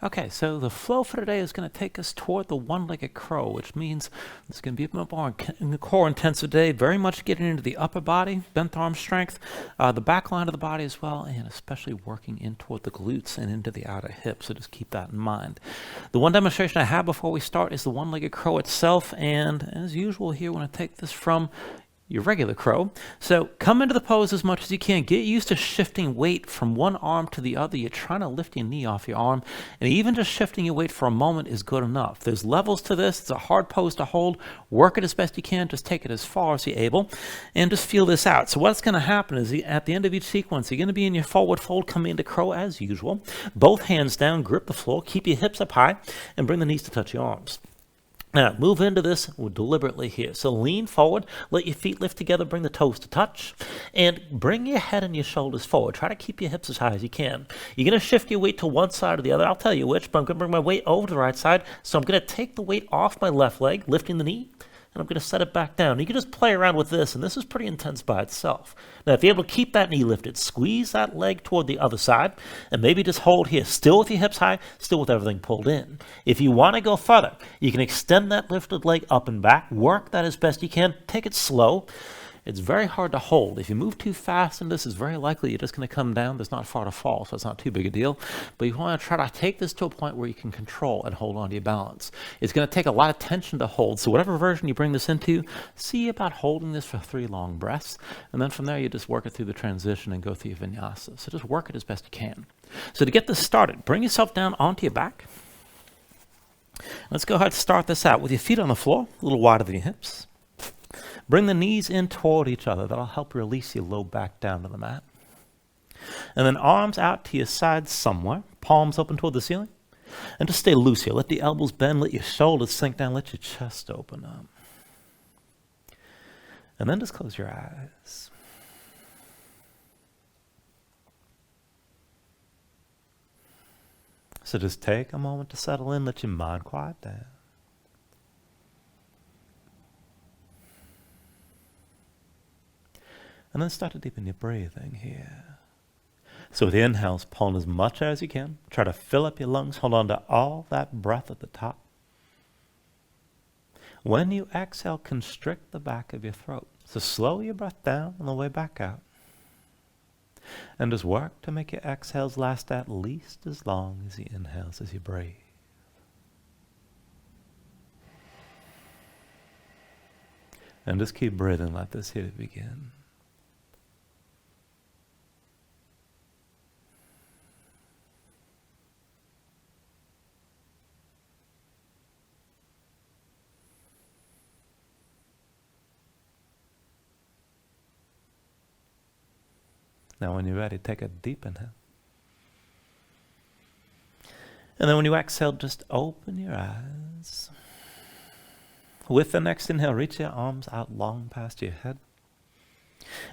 Okay, so the flow for today is going to take us toward the one-legged crow, which means it's going to be a bit more core intensive day, very much getting into the upper body, bent arm strength, the back line of the body as well, and especially working in toward the glutes and into the outer hips, so just keep that in mind. The one demonstration I have before we start is the one-legged crow itself, and as usual here, we're going to take this from your regular crow. So come into the pose as much as you can. Get used to shifting weight from one arm to the other. You're trying to lift your knee off your arm, and even just shifting your weight for a moment is good enough. There's levels to this. It's a hard pose to hold. Work it as best you can. Just take it as far as you're able, and just feel this out. So what's going to happen is at the end of each sequence, you're going to be in your forward fold, come into crow as usual. Both hands down, grip the floor, keep your hips up high, and bring the knees to touch your arms. Now, move into this deliberately here. So lean forward, let your feet lift together, bring the toes to touch, and bring your head and your shoulders forward. Try to keep your hips as high as you can. You're going to shift your weight to one side or the other. I'll tell you which, but I'm going to bring my weight over to the right side. So I'm going to take the weight off my left leg, lifting the knee, and I'm going to set it back down. You can just play around with this, and this is pretty intense by itself. Now, if you're able to keep that knee lifted, squeeze that leg toward the other side, and maybe just hold here, still with your hips high, still with everything pulled in. If you want to go further, you can extend that lifted leg up and back, work that as best you can, take it slow. It's very hard to hold. If you move too fast in this, it's very likely you're just going to come down. There's not far to fall, so it's not too big a deal. But you want to try to take this to a point where you can control and hold on to your balance. It's going to take a lot of tension to hold. So whatever version you bring this into, see about holding this for 3 long breaths. And then from there, you just work it through the transition and go through your vinyasa. So just work it as best you can. So to get this started, bring yourself down onto your back. Let's go ahead and start this out with your feet on the floor, a little wider than your hips. Bring the knees in toward each other. That'll help release your low back down to the mat. And then arms out to your sides somewhere, palms open toward the ceiling. And just stay loose here. Let the elbows bend, let your shoulders sink down, let your chest open up. And then just close your eyes. So just take a moment to settle in, let your mind quiet down. And then start to deepen your breathing here. So with the inhales, pull in as much as you can. Try to fill up your lungs. Hold on to all that breath at the top. When you exhale, constrict the back of your throat. So slow your breath down on the way back out. And just work to make your exhales last at least as long as your inhales as you breathe. And just keep breathing like this here to begin. Now when you're ready, take a deep inhale. And then when you exhale, just open your eyes. With the next inhale, reach your arms out long past your head.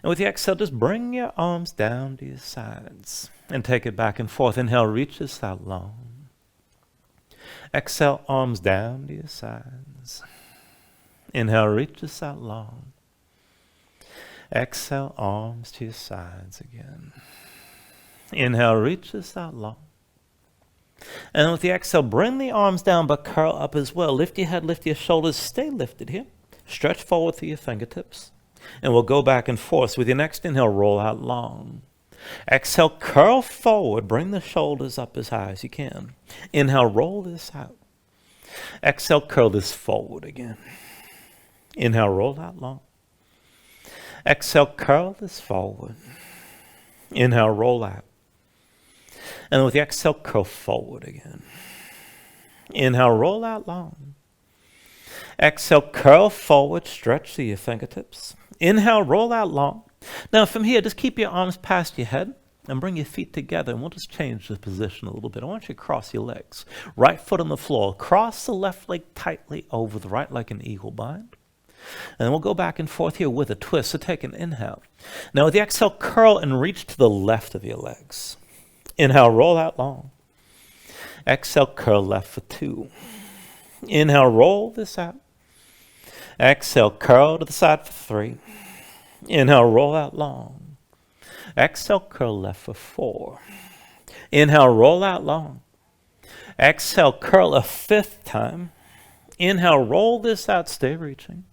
And with the exhale, just bring your arms down to your sides. And take it back and forth. Inhale, reach this out long. Exhale, arms down to your sides. Inhale, reach this out long. Exhale, arms to your sides again. Inhale, reach this out long. And with the exhale, bring the arms down but curl up as well. Lift your head, lift your shoulders, stay lifted here. Stretch forward through your fingertips. And we'll go back and forth. With your next inhale, roll out long. Exhale, curl forward. Bring the shoulders up as high as you can. Inhale, roll this out. Exhale, curl this forward again. Inhale, roll out long. Exhale, curl this forward. Inhale, roll out. And with the exhale, curl forward again. Inhale, roll out long. Exhale, curl forward, stretch to your fingertips. Inhale, roll out long. Now from here, just keep your arms past your head and bring your feet together, and we'll just change the position a little bit. I want you to cross your legs. Right foot on the floor. Cross the left leg tightly over the right like an eagle bind. And then we'll go back and forth here with a twist. So take an inhale. Now with the exhale, curl and reach to the left of your legs. Inhale, roll out long. Exhale, curl left for 2. Inhale, roll this out. Exhale, curl to the side for 3. Inhale, roll out long. Exhale, curl left for 4. Inhale, roll out long. Exhale, curl a 5th time. Inhale, roll this out, stay reaching.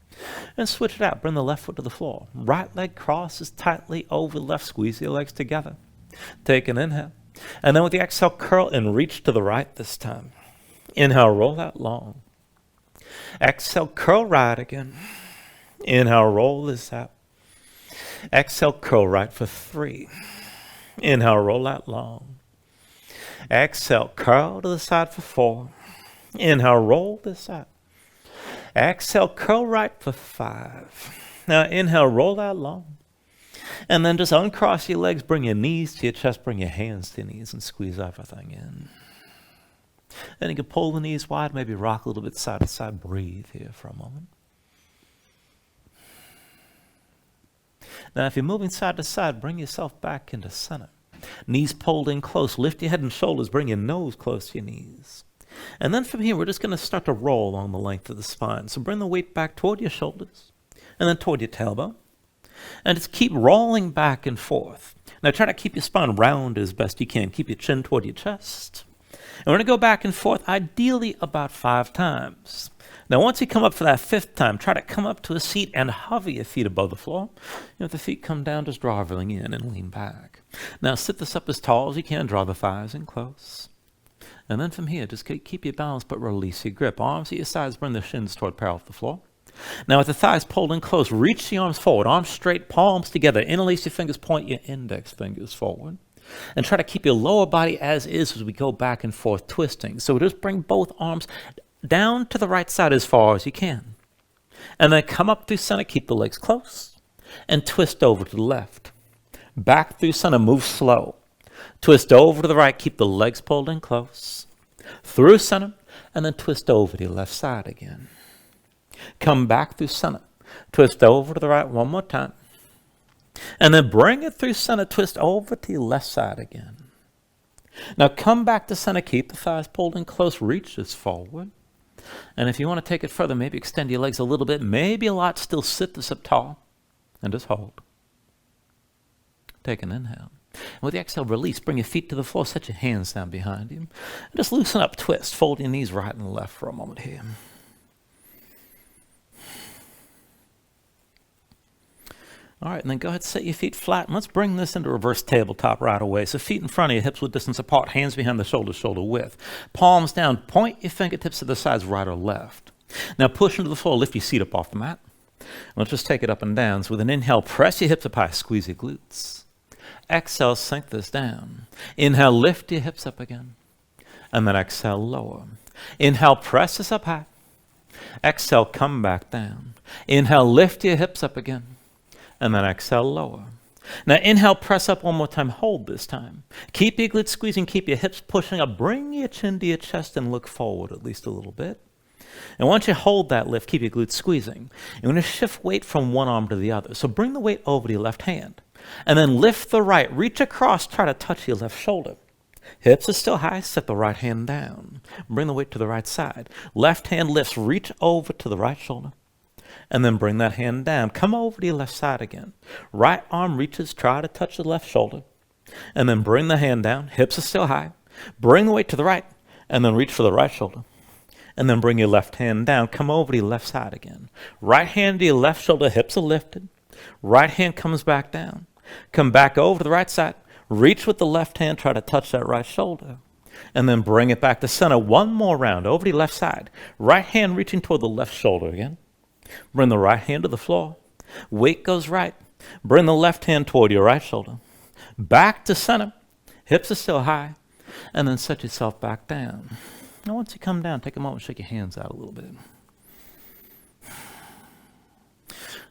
And switch it out. Bring the left foot to the floor. Right leg crosses tightly over the left. Squeeze your legs together. Take an inhale. And then with the exhale, curl and reach to the right this time. Inhale, roll out long. Exhale, curl right again. Inhale, roll this out. Exhale, curl right for 3. Inhale, roll out long. Exhale, curl to the side for 4. Inhale, roll this out. Exhale, curl right for 5. Now inhale, roll out long. And then just uncross your legs, bring your knees to your chest, bring your hands to your knees, and squeeze everything in. Then you can pull the knees wide, maybe rock a little bit side to side. Breathe here for a moment. Now if you're moving side to side, bring yourself back into center. Knees pulled in close. Lift your head and shoulders. Bring your nose close to your knees. And then from here, we're just going to start to roll along the length of the spine. So bring the weight back toward your shoulders and then toward your tailbone. And just keep rolling back and forth. Now try to keep your spine round as best you can. Keep your chin toward your chest. And we're going to go back and forth, ideally about 5 times. Now once you come up for that 5th time, try to come up to a seat and hover your feet above the floor. If the feet come down, just draw everything in and lean back. Now sit this up as tall as you can. Draw the thighs in close. And then from here, just keep your balance, but release your grip. Arms at your sides, bring the shins toward parallel with the floor. Now with the thighs pulled in close, reach the arms forward, arms straight, palms together. Interlace your fingers, point your index fingers forward. And try to keep your lower body as is as we go back and forth twisting. So just bring both arms down to the right side as far as you can. And then come up through center, keep the legs close, and twist over to the left. Back through center, move slow. Twist over to the right, keep the legs pulled in close. Through center, and then twist over to your left side again. Come back through center. Twist over to the right one more time. And then bring it through center, twist over to your left side again. Now come back to center, keep the thighs pulled in close, reach this forward. And if you want to take it further, maybe extend your legs a little bit, maybe a lot, still sit this up tall, and just hold. Take an inhale. And with the exhale, release. Bring your feet to the floor. Set your hands down behind you. And just loosen up, twist. Fold your knees right and left for a moment here. All right, and then go ahead and set your feet flat. And let's bring this into reverse tabletop right away. So feet in front of you, hips width distance apart, hands behind the shoulders, shoulder width. Palms down. Point your fingertips to the sides, right or left. Now push into the floor. Lift your seat up off the mat. Let's just take it up and down. So with an inhale, press your hips up high. Squeeze your glutes. Exhale, sink this down. Inhale, lift your hips up again. And then exhale, lower. Inhale, press this up high. Exhale, come back down. Inhale, lift your hips up again. And then exhale, lower. Now inhale, press up one more time. Hold this time. Keep your glutes squeezing. Keep your hips pushing up. Bring your chin to your chest and look forward at least a little bit. And once you hold that lift, keep your glutes squeezing. You're going to shift weight from one arm to the other. So bring the weight over to your left hand. And then lift the right. Reach across. Try to touch your left shoulder. Hips are still high. Set the right hand down. Bring the weight to the right side. Left hand lifts. Reach over to the right shoulder. And then bring that hand down. Come over to your left side again. Right arm reaches. Try to touch the left shoulder. And then bring the hand down. Hips are still high. Bring the weight to the right. And then reach for the right shoulder. And then bring your left hand down. Come over to your left side again. Right hand to your left shoulder. Hips are lifted. Right hand comes back down. Come back over to the right side. Reach with the left hand. Try to touch that right shoulder. And then bring it back to center. One more round. Over to your left side. Right hand reaching toward the left shoulder again. Bring the right hand to the floor. Weight goes right. Bring the left hand toward your right shoulder. Back to center. Hips are still high. And then set yourself back down. Now once you come down, take a moment, shake your hands out a little bit.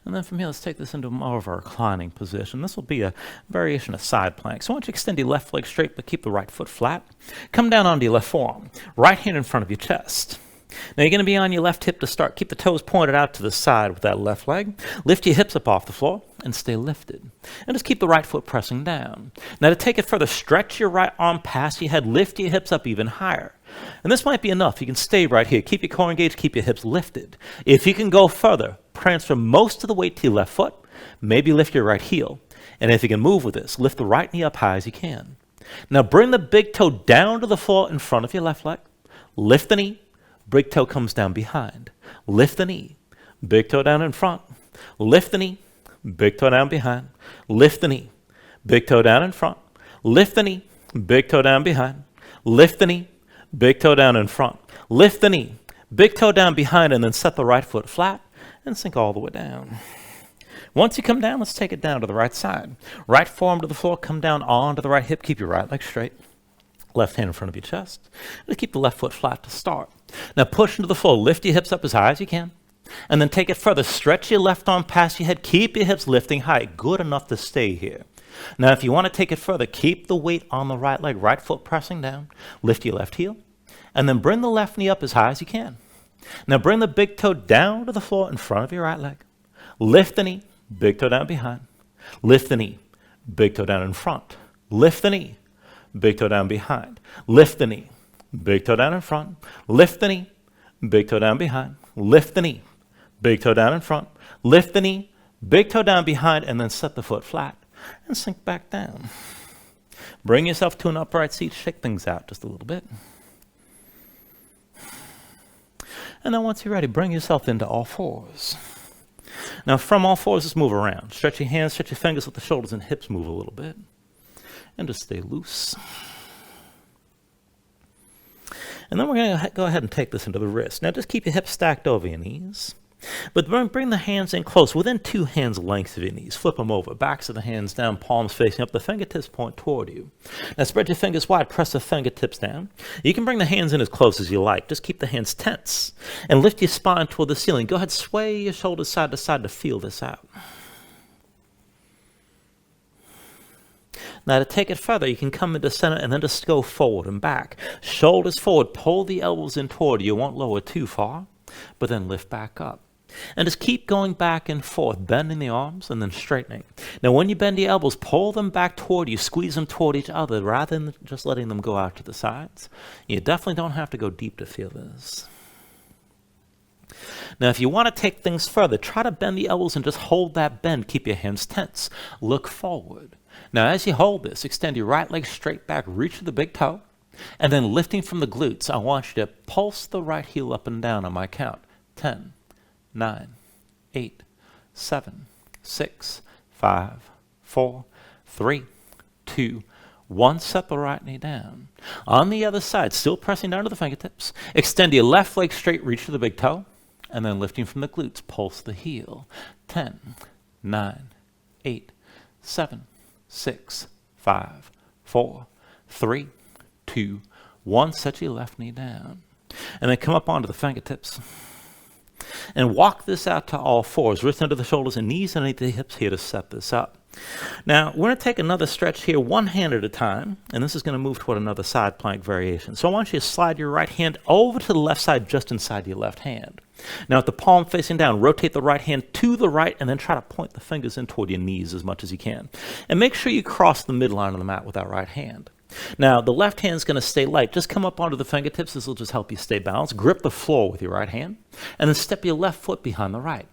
And then from here, let's take this into more of a reclining position. This will be a variation of side plank. So once you extend your left leg straight, but keep the right foot flat, come down onto your left forearm. Right hand in front of your chest. Now you're going to be on your left hip to start. Keep the toes pointed out to the side with that left leg. Lift your hips up off the floor and stay lifted. And just keep the right foot pressing down. Now to take it further, stretch your right arm past your head. Lift your hips up even higher. And this might be enough. You can stay right here. Keep your core engaged. Keep your hips lifted. If you can go further, transfer most of the weight to your left foot. Maybe lift your right heel. And if you can move with this, lift the right knee up high as you can. Now bring the big toe down to the floor in front of your left leg. lift the knee, big toe comes down behind. Lift the knee, big toe down in front. Lift the knee, big toe down behind. Lift the knee, big toe down in front. Lift the knee, big toe down behind. Lift the knee, big toe down in front. Lift the knee, big toe down behind, and then set the right foot flat and sink all the way down. Once you come down, let's take it down to the right side. Right forearm to the floor, come down onto the right hip. Keep your right leg straight. Left hand in front of your chest. Just keep the left foot flat to start. Now push into the floor. Lift your hips up as high as you can. And then take it further. Stretch your left arm past your head. Keep your hips lifting high. Good enough to stay here. Now if you want to take it further, keep the weight on the right leg. Right foot pressing down. Lift your left heel. And then bring the left knee up as high as you can. Now bring the big toe down to the floor in front of your right leg. Lift the knee. Big toe down behind. Lift the knee. Big toe down in front. Lift the knee. Big toe down behind. Lift the knee. Big toe down in front. Lift the knee. Big toe down behind. Lift the knee. Big toe down in front. Lift the knee. Big toe down behind, and then set the foot flat and sink back down. Bring yourself to an upright seat. Shake things out just a little bit. And then once you're ready, bring yourself into all fours. Now from all fours, just move around. Stretch your hands, stretch your fingers, let the shoulders and hips move a little bit. And just stay loose. And then we're going to go ahead and take this into the wrist. Now just keep your hips stacked over your knees. But bring the hands in close, within 2 hands length of your knees. Flip them over, backs of the hands down, palms facing up, the fingertips point toward you. Now spread your fingers wide, press the fingertips down. You can bring the hands in as close as you like. Just keep the hands tense. And lift your spine toward the ceiling. Go ahead, sway your shoulders side to side to feel this out. Now to take it further, you can come into center and then just go forward and back. Shoulders forward, pull the elbows in toward you. You won't lower too far, but then lift back up. And just keep going back and forth, bending the arms and then straightening. Now when you bend your elbows, pull them back toward you, squeeze them toward each other rather than just letting them go out to the sides. You definitely don't have to go deep to feel this. Now if you want to take things further, try to bend the elbows and just hold that bend. Keep your hands tense. Look forward. Now as you hold this, extend your right leg straight back, reach for the big toe, and then lifting from the glutes, I want you to pulse the right heel up and down on my count. 10, 9, 8, 7, 6, 5, 4, 3, 2, 1. Set the right knee down. On the other side, still pressing down to the fingertips. Extend your left leg straight, reach for the big toe, and then lifting from the glutes, pulse the heel. 10, 9, 8, 7, 6, 5, 4, 3, 2, 1. Set your left knee down. And then come up onto the fingertips. And walk this out to all fours, wrists under the shoulders and knees underneath the hips here to set this up. Now, we're going to take another stretch here, one hand at a time, and this is going to move toward another side plank variation. So I want you to slide your right hand over to the left side, just inside your left hand. Now, with the palm facing down, rotate the right hand to the right, and then try to point the fingers in toward your knees as much as you can. And make sure you cross the midline of the mat with that right hand. Now, the left hand is going to stay light. Just come up onto the fingertips. This will just help you stay balanced. Grip the floor with your right hand, and then step your left foot behind the right.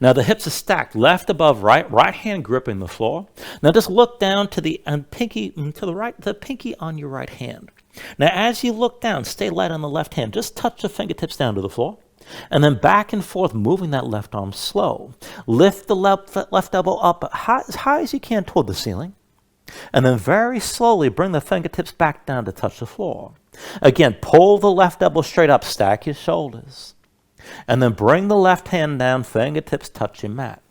Now, the hips are stacked, left above right, right hand gripping the floor. Now, just look down to the pinky to the right, the pinky on your right hand. Now, as you look down, stay light on the left hand. Just touch the fingertips down to the floor, and then back and forth, moving that left arm slow. Lift the left elbow up as high as you can toward the ceiling. And then very slowly bring the fingertips back down to touch the floor. Again, pull the left elbow straight up, stack your shoulders. And then bring the left hand down, fingertips touch your mat.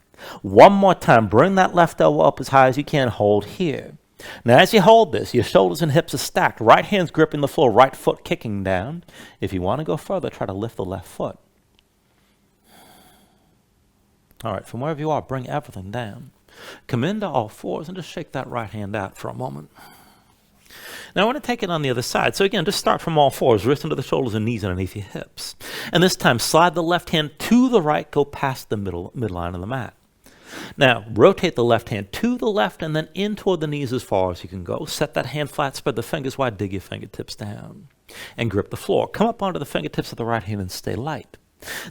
One more time, bring that left elbow up as high as you can, hold here. Now as you hold this, your shoulders and hips are stacked. Right hand's gripping the floor, right foot kicking down. If you want to go further, try to lift the left foot. All right, from wherever you are, bring everything down. Come into all fours and just shake that right hand out for a moment. Now I want to take it on the other side. So again, just start from all fours, wrists under the shoulders and knees underneath your hips. And this time, slide the left hand to the right, go past the midline of the mat. Now, rotate the left hand to the left and then in toward the knees as far as you can go. Set that hand flat, spread the fingers wide, dig your fingertips down. And grip the floor. Come up onto the fingertips of the right hand and stay light.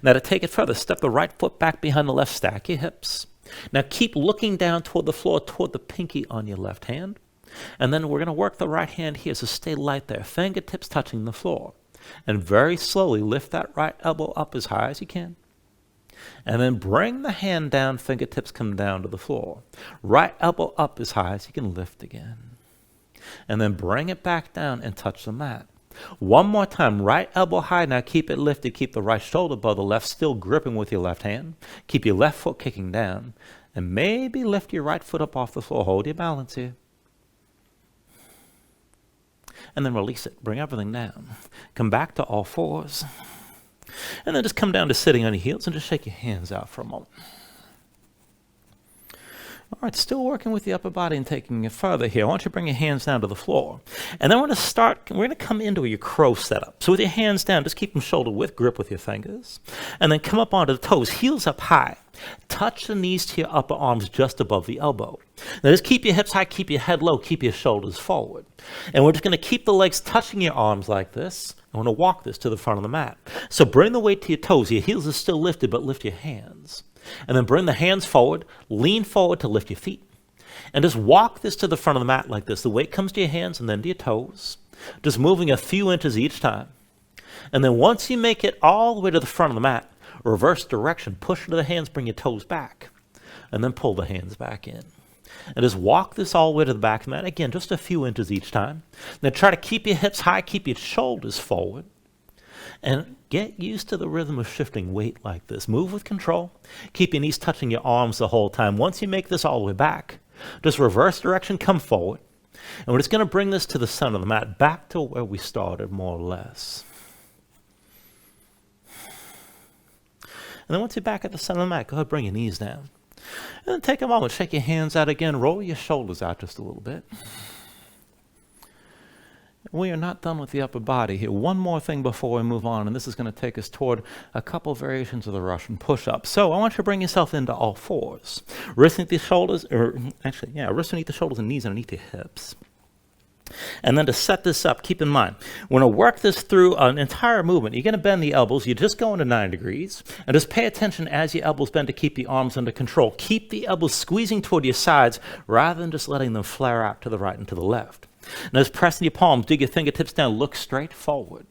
Now to take it further, step the right foot back behind the left, stack your hips. Now keep looking down toward the floor, toward the pinky on your left hand. And then we're going to work the right hand here, so stay light there. Fingertips touching the floor. And very slowly lift that right elbow up as high as you can. And then bring the hand down, fingertips come down to the floor. Right elbow up as high as you can lift again. And then bring it back down and touch the mat. One more time, right elbow high. Now keep it lifted. Keep the right shoulder above the left, still gripping with your left hand. Keep your left foot kicking down. And maybe lift your right foot up off the floor. Hold your balance here. And then release it. Bring everything down. Come back to all fours. And then just come down to sitting on your heels and just shake your hands out for a moment. All right, still working with the upper body and taking it further here. I want you to bring your hands down to the floor. And then we're going to come into your crow setup. So with your hands down, just keep them shoulder width grip with your fingers. And then come up onto the toes, heels up high. Touch the knees to your upper arms just above the elbow. Now just keep your hips high, keep your head low, keep your shoulders forward. And we're just going to keep the legs touching your arms like this. I want to walk this to the front of the mat. So bring the weight to your toes. Your heels are still lifted, but lift your hands. And then bring the hands forward, lean forward to lift your feet. And just walk this to the front of the mat like this. The weight comes to your hands and then to your toes. Just moving a few inches each time. And then once you make it all the way to the front of the mat, reverse direction, push into the hands, bring your toes back. And then pull the hands back in. And just walk this all the way to the back of the mat. Again, just a few inches each time. Now try to keep your hips high, keep your shoulders forward. And get used to the rhythm of shifting weight like this. Move with control. Keep your knees touching your arms the whole time. Once you make this all the way back, just reverse direction, come forward. And we're just going to bring this to the center of the mat, back to where we started, more or less. And then once you're back at the center of the mat, go ahead, bring your knees down. And then take a moment, shake your hands out again, roll your shoulders out just a little bit. We are not done with the upper body here. One more thing before we move on, and this is going to take us toward a couple variations of the Russian push-up. So I want you to bring yourself into all fours. Wrists beneath the shoulders, wrists beneath the shoulders and knees underneath your hips. And then to set this up, keep in mind, we're going to work this through an entire movement. You're going to bend the elbows. You just go into 90 degrees. And just pay attention as your elbows bend to keep the arms under control. Keep the elbows squeezing toward your sides rather than just letting them flare out to the right and to the left. Now just pressing your palms, dig your fingertips down, look straight forward.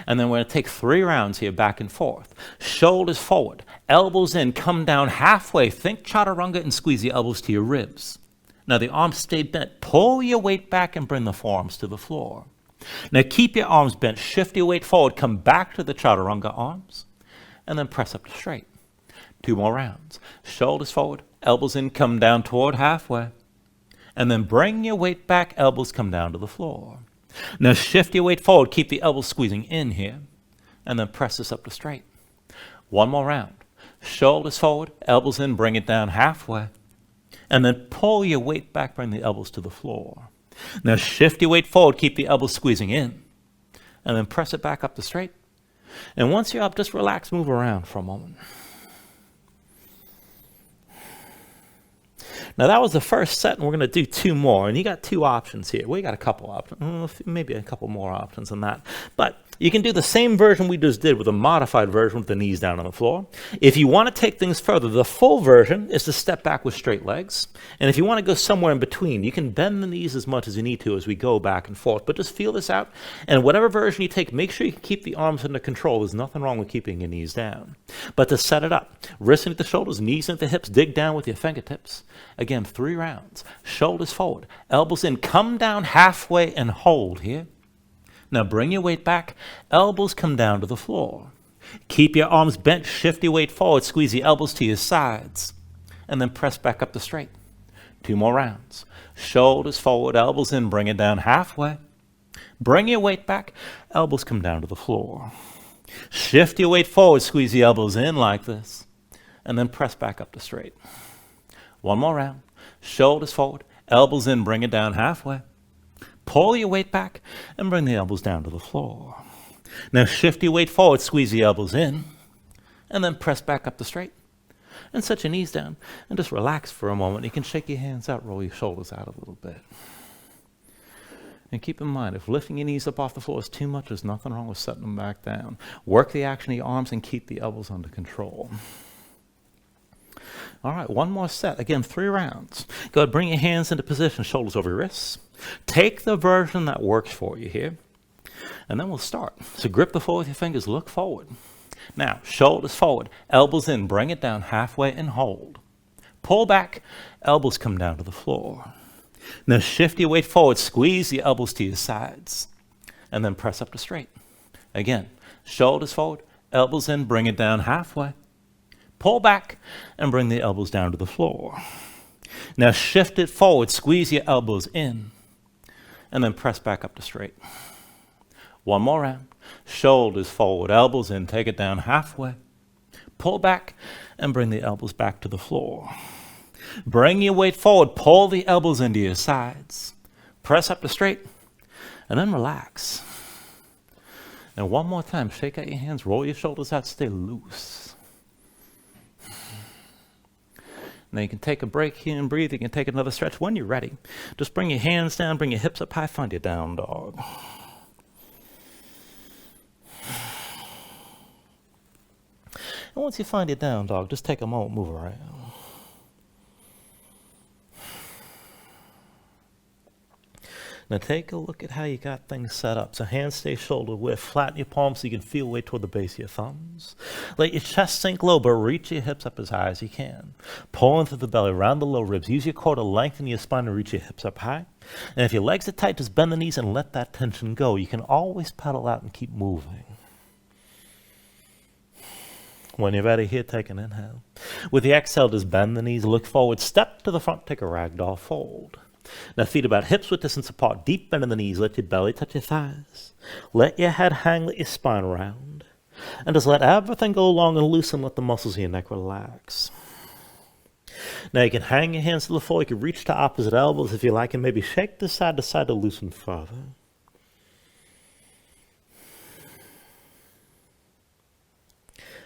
And then we're going to take 3 rounds here, back and forth. Shoulders forward, elbows in, come down halfway. Think chaturanga and squeeze your elbows to your ribs. Now the arms stay bent. Pull your weight back and bring the forearms to the floor. Now keep your arms bent. Shift your weight forward. Come back to the chaturanga arms. And then press up to straight. 2 more rounds. Shoulders forward. Elbows in. Come down toward halfway. And then bring your weight back. Elbows come down to the floor. Now shift your weight forward. Keep the elbows squeezing in here. And then press this up to straight. 1 more round. Shoulders forward. Elbows in. Bring it down halfway. And then pull your weight back, bring the elbows to the floor. Now shift your weight forward, keep the elbows squeezing in. And then press it back up to straight. And once you're up, just relax, move around for a moment. Now that was the first set, and we're going to do 2 more. And you got 2 options here. We got a couple options, maybe a couple more options than that. But you can do the same version we just did with a modified version with the knees down on the floor. If you want to take things further, the full version is to step back with straight legs. And if you want to go somewhere in between, you can bend the knees as much as you need to as we go back and forth. But just feel this out. And whatever version you take, make sure you keep the arms under control. There's nothing wrong with keeping your knees down. But to set it up, wrists into the shoulders, knees into the hips, dig down with your fingertips. Again, 3 rounds. Shoulders forward, elbows in, come down halfway and hold here. Now bring your weight back, elbows come down to the floor. Keep your arms bent, shift your weight forward, squeeze the elbows to your sides, and then press back up to straight. 2 more rounds. Shoulders forward, elbows in, bring it down halfway. Bring your weight back, elbows come down to the floor. Shift your weight forward, squeeze the elbows in like this, and then press back up to straight. 1 more round. Shoulders forward, elbows in, bring it down halfway. Pull your weight back and bring the elbows down to the floor. Now shift your weight forward, squeeze the elbows in, and then press back up to straight. And set your knees down and just relax for a moment. You can shake your hands out, roll your shoulders out a little bit. And keep in mind, if lifting your knees up off the floor is too much, there's nothing wrong with setting them back down. Work the action of your arms and keep the elbows under control. All right, 1 more set. Again, 3 rounds. Go ahead, bring your hands into position, shoulders over your wrists. Take the version that works for you here. And then we'll start. So grip the floor with your fingers, look forward. Now, shoulders forward, elbows in, bring it down halfway and hold. Pull back, elbows come down to the floor. Now shift your weight forward, squeeze the elbows to your sides, and then press up to straight. Again, shoulders forward, elbows in, bring it down halfway. Pull back and bring the elbows down to the floor. Now shift it forward, squeeze your elbows in, and then press back up to straight. One more round. Shoulders forward, elbows in, take it down halfway. Pull back and bring the elbows back to the floor. Bring your weight forward, pull the elbows into your sides. Press up to straight, and then relax. And one more time, shake out your hands, roll your shoulders out, stay loose. Now you can take a break here and breathe. You can take another stretch when you're ready. Just bring your hands down, bring your hips up high, find your down dog. And once you find your down dog, just take a moment, move around. Now take a look at how you got things set up. So hands stay shoulder width, flatten your palms so you can feel weight toward the base of your thumbs. Let your chest sink low, but reach your hips up as high as you can. Pull into the belly, round the low ribs. Use your core to lengthen your spine and reach your hips up high. And if your legs are tight, just bend the knees and let that tension go. You can always pedal out and keep moving. When you're ready here, take an inhale. With the exhale, just bend the knees, look forward, step to the front, take a ragdoll fold. Now feet about hips width distance apart, deep bend in the knees, let your belly touch your thighs. Let your head hang, let your spine round. And just let everything go long and loose and let the muscles in your neck relax. Now you can hang your hands to the floor, you can reach to opposite elbows if you like, and maybe shake this side to side to loosen further.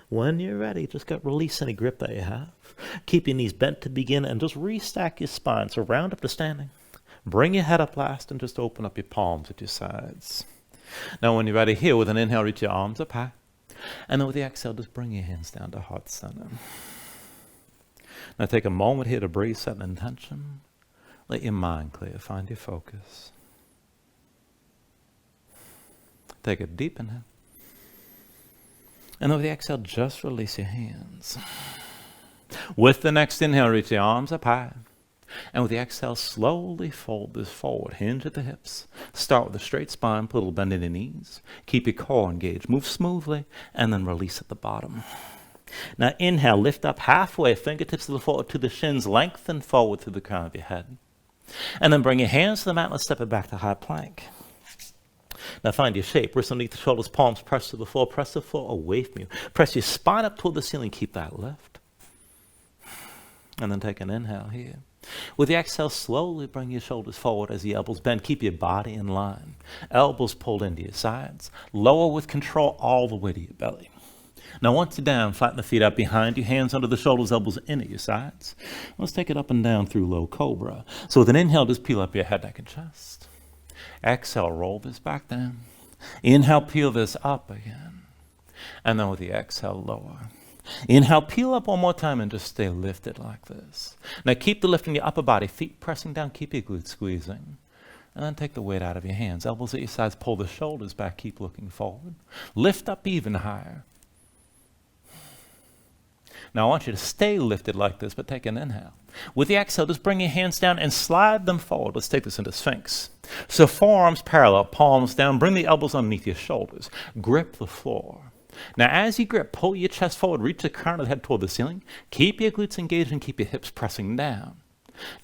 When you're ready, just release any grip that you have. Keep your knees bent to begin and just restack your spine. So round up to standing. Bring your head up last and just open up your palms at your sides. Now when you're ready here, with an inhale, reach your arms up high. And then with the exhale, just bring your hands down to heart center. Now take a moment here to breathe, set an intention. Let your mind clear, find your focus. Take a deep inhale. And with the exhale, just release your hands. With the next inhale, reach the arms up high. And with the exhale, slowly fold this forward. Hinge at the hips. Start with a straight spine, put a little bend in your knees. Keep your core engaged. Move smoothly, and then release at the bottom. Now inhale, lift up halfway, fingertips to the forward to the shins. Lengthen forward through the crown of your head. And then bring your hands to the mat. Let's step it back to high plank. Now find your shape. Wrists underneath the shoulders, palms press to the floor. Press the floor away from you. Press your spine up toward the ceiling. Keep that lift. And then take an inhale here. With the exhale, slowly bring your shoulders forward as the elbows bend. Keep your body in line. Elbows pulled into your sides. Lower with control all the way to your belly. Now once you're down, flatten the feet out behind you. Hands under the shoulders, elbows in at your sides. Let's take it up and down through low cobra. So with an inhale, just peel up your head, neck, and chest. Exhale, roll this back down. Inhale, peel this up again. And then with the exhale, lower. Inhale, peel up one more time and just stay lifted like this. Now keep the lift in your upper body, feet pressing down, keep your glutes squeezing. And then take the weight out of your hands. Elbows at your sides, pull the shoulders back, keep looking forward. Lift up even higher. Now I want you to stay lifted like this, but take an inhale. With the exhale, just bring your hands down and slide them forward. Let's take this into Sphinx. So forearms parallel, palms down, bring the elbows underneath your shoulders. Grip the floor. Now as you grip, pull your chest forward, reach the crown of the head toward the ceiling. Keep your glutes engaged and keep your hips pressing down.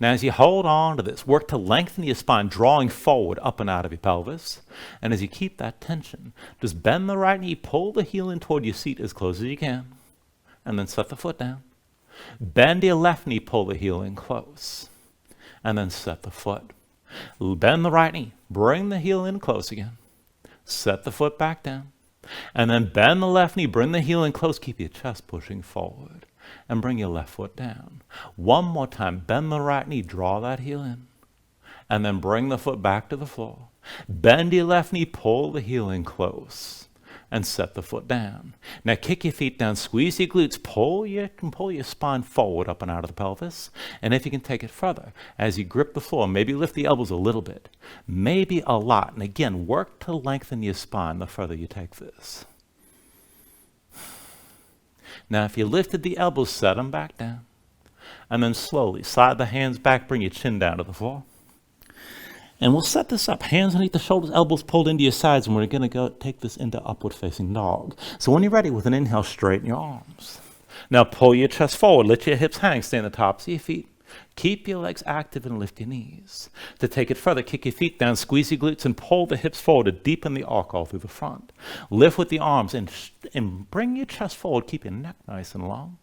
Now as you hold on to this, work to lengthen your spine, drawing forward up and out of your pelvis. And as you keep that tension, just bend the right knee, pull the heel in toward your seat as close as you can. And then set the foot down. Bend your left knee, pull the heel in close. And then set the foot. Bend the right knee, bring the heel in close again. Set the foot back down. And then bend the left knee, bring the heel in close, keep your chest pushing forward. And bring your left foot down. One more time, bend the right knee, draw that heel in. And then bring the foot back to the floor. Bend your left knee, pull the heel in close. and set the foot down. Now kick your feet down, squeeze your glutes, pull your spine forward up and out of the pelvis. And if you can take it further, as you grip the floor, maybe lift the elbows a little bit, maybe a lot. And again, work to lengthen your spine the further you take this. Now if you lifted the elbows, set them back down. And then slowly slide the hands back, bring your chin down to the floor. And we'll set this up, hands underneath the shoulders, elbows pulled into your sides, and we're going to go take this into upward facing dog. So when you're ready, with an inhale, straighten your arms. Now pull your chest forward, let your hips hang, stay on the tops of your feet. Keep your legs active and lift your knees. To take it further, kick your feet down, squeeze your glutes, and pull the hips forward to deepen the arc all through the front. Lift with the arms and bring your chest forward, keep your neck nice and long.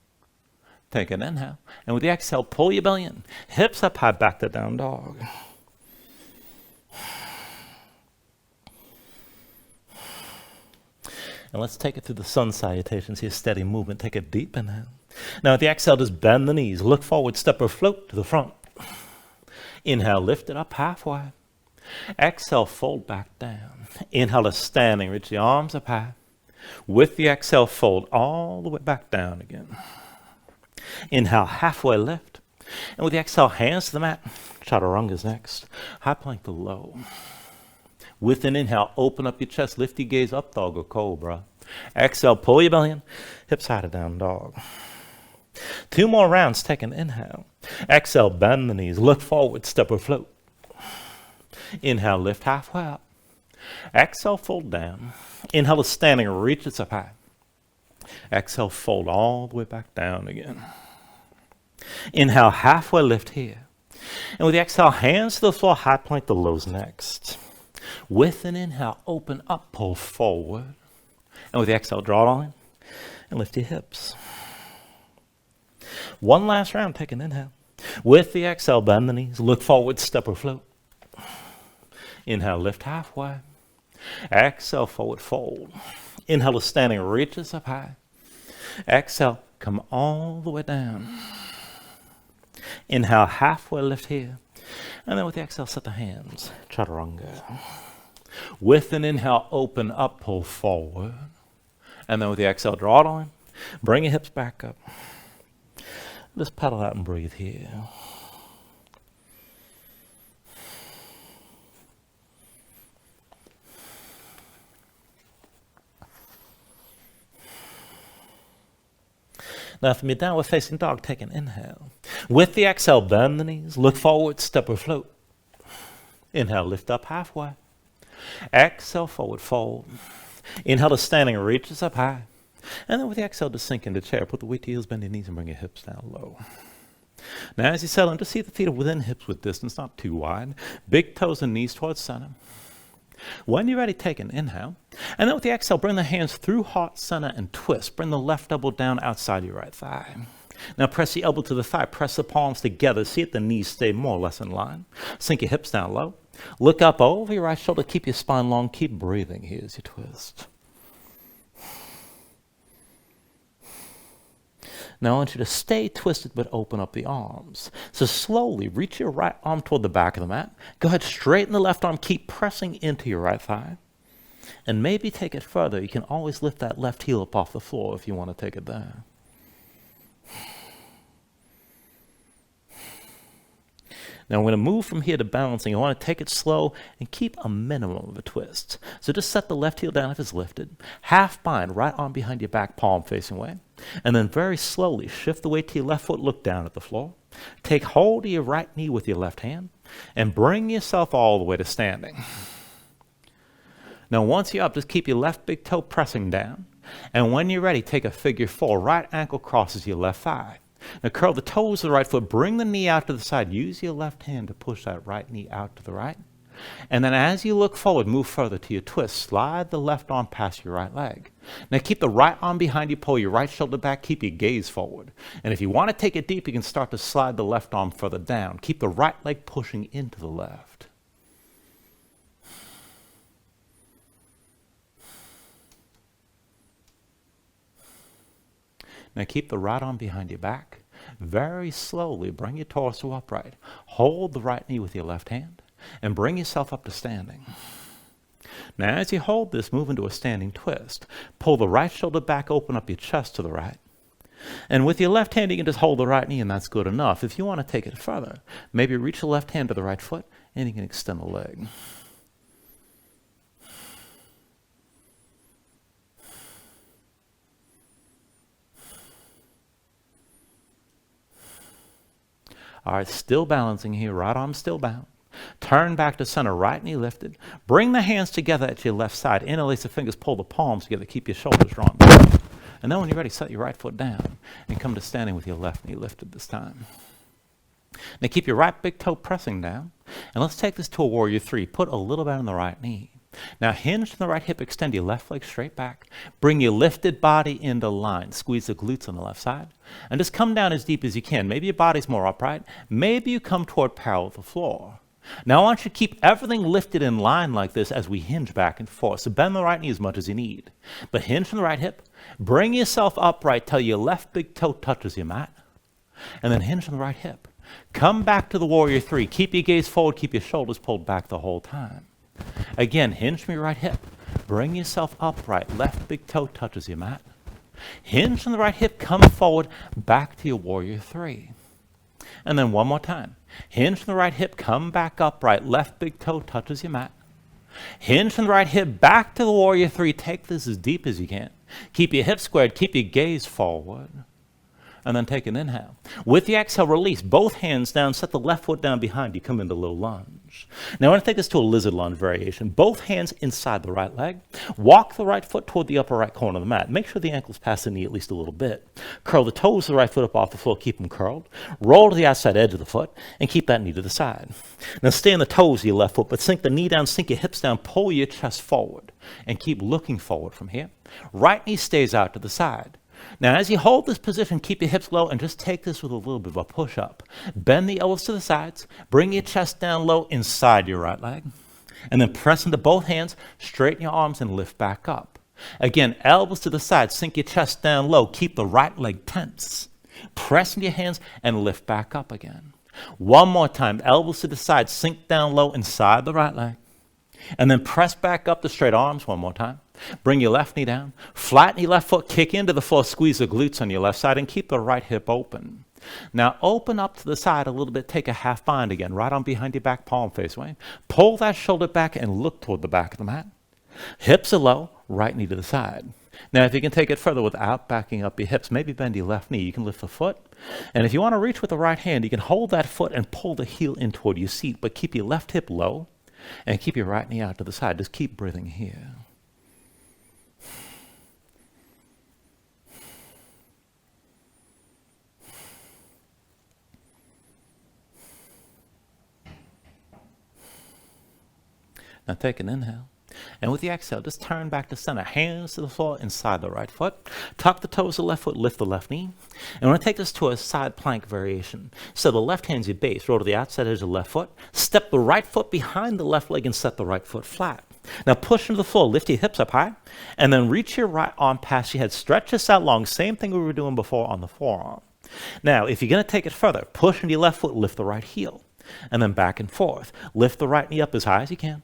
Take an inhale, and with the exhale, pull your belly in. Hips up high, back to down dog. And let's take it through the sun salutations here, steady movement. Take a deep inhale. Now at the exhale, just bend the knees. Look forward, step or float to the front. Inhale, lift it up halfway. Exhale, fold back down. Inhale to standing, reach the arms up high. With the exhale, fold all the way back down again. Inhale, halfway lift. And with the exhale, hands to the mat. Chaturanga's next. High plank to low. With an inhale, open up your chest, lift your gaze up, dog or cobra. Exhale, pull your belly in, hips high to down dog. 2 more rounds, take an inhale. Exhale, bend the knees, look forward, step or float. Inhale, lift halfway up. Exhale, fold down. Inhale to standing, reach it up high. Exhale, fold all the way back down again. Inhale, halfway lift here. And with the exhale, hands to the floor, high plank to lows next. With an inhale, open up, pull forward. And with the exhale, draw it all in and lift your hips. 1 last round, take an inhale. With the exhale, bend the knees, look forward, step or float. Inhale, lift halfway. Exhale, forward fold. Inhale to standing, reaches up high. Exhale, come all the way down. Inhale, halfway lift here. And then with the exhale, set the hands, chaturanga. With an inhale, open up, pull forward. And then with the exhale, draw it on. Bring your hips back up. Just pedal out and breathe here. Now from your downward facing dog, take an inhale. With the exhale, bend the knees, look forward, step or float. Inhale, lift up halfway. Exhale, forward fold. Inhale to standing, reaches up high. And then with the exhale, to sink into chair. Put the weight to heels, bend your knees, and bring your hips down low. Now as you settle in, just see the feet are within hips with distance, not too wide. Big toes and knees towards center. When you're ready, take an inhale. And then with the exhale, bring the hands through heart center and twist. Bring the left elbow down outside your right thigh. Now press the elbow to the thigh. Press the palms together. See if the knees stay more or less in line. Sink your hips down low. Look up over your right shoulder. Keep your spine long. Keep breathing here as you twist. Now I want you to stay twisted but open up the arms. So slowly reach your right arm toward the back of the mat. Go ahead, straighten the left arm. Keep pressing into your right thigh. And maybe take it further. You can always lift that left heel up off the floor if you want to take it there. Now we're going to move from here to balancing. You want to take it slow and keep a minimum of a twist. So just set the left heel down if it's lifted. Half bind, right arm behind your back, palm facing away. And then very slowly shift the weight to your left foot, look down at the floor. Take hold of your right knee with your left hand and bring yourself all the way to standing. Now once you're up, just keep your left big toe pressing down. And when you're ready, take a figure 4. Right ankle crosses your left thigh. Now curl the toes of the right foot, bring the knee out to the side. Use your left hand to push that right knee out to the right. And then as you look forward, move further to your twist. Slide the left arm past your right leg. Now keep the right arm behind you, pull your right shoulder back, keep your gaze forward. And if you want to take it deep, you can start to slide the left arm further down. Keep the right leg pushing into the left. Now keep the right arm behind your back. Very slowly bring your torso upright. Hold the right knee with your left hand and bring yourself up to standing. Now as you hold this, move into a standing twist. Pull the right shoulder back, open up your chest to the right. And with your left hand, you can just hold the right knee, and that's good enough. If you want to take it further, maybe reach the left hand to the right foot, and you can extend the leg. All right, still balancing here, right arm still bound. Turn back to center, right knee lifted. Bring the hands together at your left side. Interlace the fingers, pull the palms together, keep your shoulders drawn back. And then when you're ready, set your right foot down and come to standing with your left knee lifted this time. Now keep your right big toe pressing down. And let's take this to a warrior three. Put a little bit on the right knee. Now hinge from the right hip, extend your left leg straight back. Bring your lifted body into line. Squeeze the glutes on the left side. And just come down as deep as you can. Maybe your body's more upright. Maybe you come toward parallel with the floor. Now I want you to keep everything lifted in line like this as we hinge back and forth. So bend the right knee as much as you need. But hinge from the right hip. Bring yourself upright till your left big toe touches your mat. And then hinge from the right hip. Come back to the warrior three. Keep your gaze forward. Keep your shoulders pulled back the whole time. Again, hinge from your right hip. Bring yourself upright. Left big toe touches your mat. Hinge from the right hip. Come forward. Back to your warrior three. And then one more time. Hinge from the right hip. Come back upright. Left big toe touches your mat. Hinge from the right hip. Back to the warrior three. Take this as deep as you can. Keep your hips squared. Keep your gaze forward. And then take an inhale. With the exhale, release both hands down. Set the left foot down behind you. Come into low lunge. Now I want to take this to a lizard lunge variation. Both hands inside the right leg. Walk the right foot toward the upper right corner of the mat. Make sure the ankles pass the knee at least a little bit. Curl the toes of the right foot up off the floor. Keep them curled. Roll to the outside edge of the foot and keep that knee to the side. Now stay on the toes of your left foot, but sink the knee down, sink your hips down, pull your chest forward and keep looking forward from here. Right knee stays out to the side. Now, as you hold this position, keep your hips low and just take this with a little bit of a push-up. Bend the elbows to the sides. Bring your chest down low inside your right leg. And then press into both hands, straighten your arms, and lift back up. Again, elbows to the sides. Sink your chest down low. Keep the right leg tense. Press into your hands and lift back up again. One more time. Elbows to the sides. Sink down low inside the right leg. And then press back up to straight arms one more time. Bring your left knee down. Flatten your left foot. Kick into the floor. Squeeze the glutes on your left side and keep the right hip open. Now open up to the side a little bit. Take a half bind again. Right arm behind your back, palm face away. Pull that shoulder back and look toward the back of the mat. Hips are low. Right knee to the side. Now if you can take it further without backing up your hips, maybe bend your left knee. You can lift the foot. And if you want to reach with the right hand, you can hold that foot and pull the heel in toward your seat. But keep your left hip low. And keep your right knee out to the side. Just keep breathing here. Now take an inhale. And with the exhale, just turn back to center. Hands to the floor inside the right foot. Tuck the toes of the left foot, lift the left knee. And we're going to take this to a side plank variation. So the left hand's your base. Roll to the outside edge of the left foot. Step the right foot behind the left leg and set the right foot flat. Now push into the floor. Lift your hips up high. And then reach your right arm past your head. Stretch this out long. Same thing we were doing before on the forearm. Now, if you're going to take it further, push into your left foot, lift the right heel. And then back and forth. Lift the right knee up as high as you can.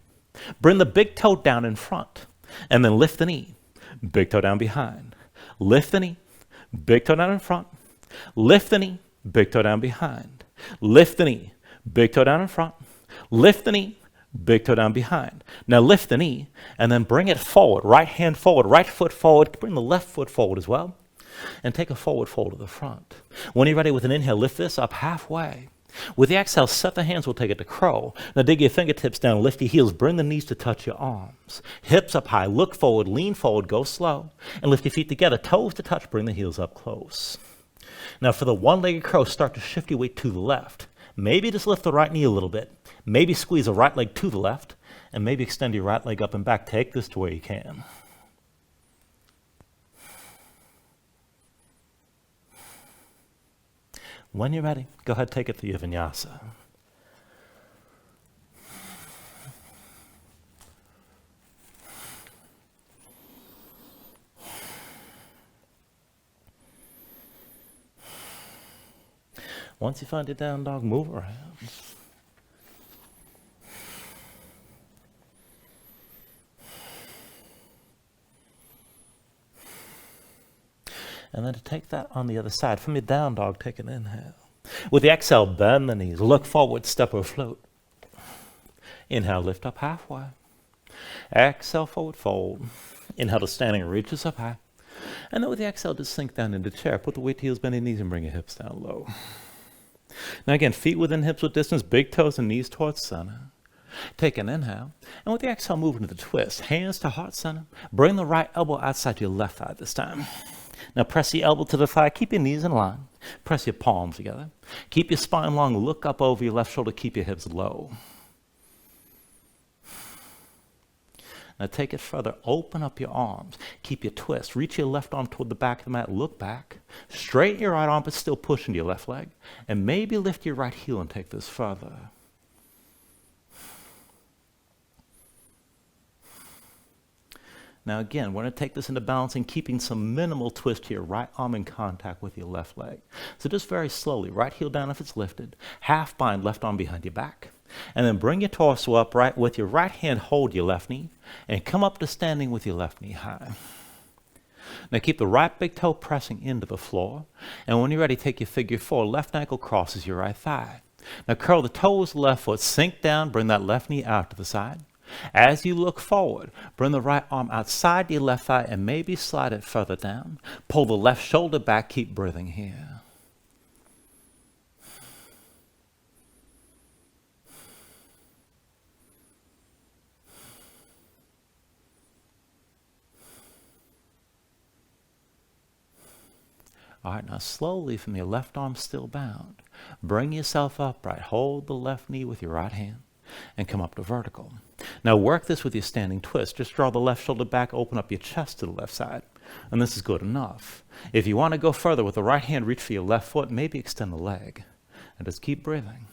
Bring the big toe down in front, and then lift the knee. Big toe down behind. Lift the knee. Big toe down in front. Lift the knee. Big toe down behind. Lift the knee. Big toe down in front. Lift the knee. Big toe down behind. Now lift the knee, and then bring it forward. Right hand forward. Right foot forward. Bring the left foot forward as well. And take a forward fold to the front. When you're ready with an inhale, lift this up halfway. With the exhale, set the hands, we'll take it to crow. Now dig your fingertips down, lift your heels, bring the knees to touch your arms. Hips up high, look forward, lean forward, go slow. And lift your feet together, toes to touch, bring the heels up close. Now for the one-legged crow, start to shift your weight to the left. Maybe just lift the right knee a little bit. Maybe squeeze the right leg to the left. And maybe extend your right leg up and back. Take this to where you can. When you're ready, go ahead, take it to your Vinyasa. Once you find your down dog, move around. And then to take that on the other side. From your down dog, take an inhale. With the exhale, bend the knees. Look forward, step or float. Inhale, lift up halfway. Exhale, forward fold. Inhale to standing, reaches up high. And then with the exhale, just sink down into chair. Put the weight to heels, bend your knees, and bring your hips down low. Now again, feet within hips with distance, big toes and knees towards center. Take an inhale. And with the exhale, move into the twist. Hands to heart center. Bring the right elbow outside your left thigh this time. Now press the elbow to the thigh. Keep your knees in line. Press your palms together. Keep your spine long. Look up over your left shoulder. Keep your hips low. Now take it further. Open up your arms. Keep your twist. Reach your left arm toward the back of the mat. Look back. Straighten your right arm, but still push into your left leg. And maybe lift your right heel and take this further. Now again, we're going to take this into balancing, keeping some minimal twist to your right arm in contact with your left leg. So just very slowly, right heel down if it's lifted, half bind left arm behind your back, and then bring your torso upright. With your right hand, hold your left knee, and come up to standing with your left knee high. Now keep the right big toe pressing into the floor, and when you're ready, take your figure four. Left ankle crosses your right thigh. Now curl the toes, left foot, sink down, bring that left knee out to the side. As you look forward, bring the right arm outside your left thigh and maybe slide it further down. Pull the left shoulder back. Keep breathing here. All right, now slowly from your left arm still bound, bring yourself upright. Hold the left knee with your right hand and come up to vertical. Now work this with your standing twist. Just draw the left shoulder back, open up your chest to the left side. And this is good enough. If you want to go further with the right hand, reach for your left foot, maybe extend the leg. And just keep breathing.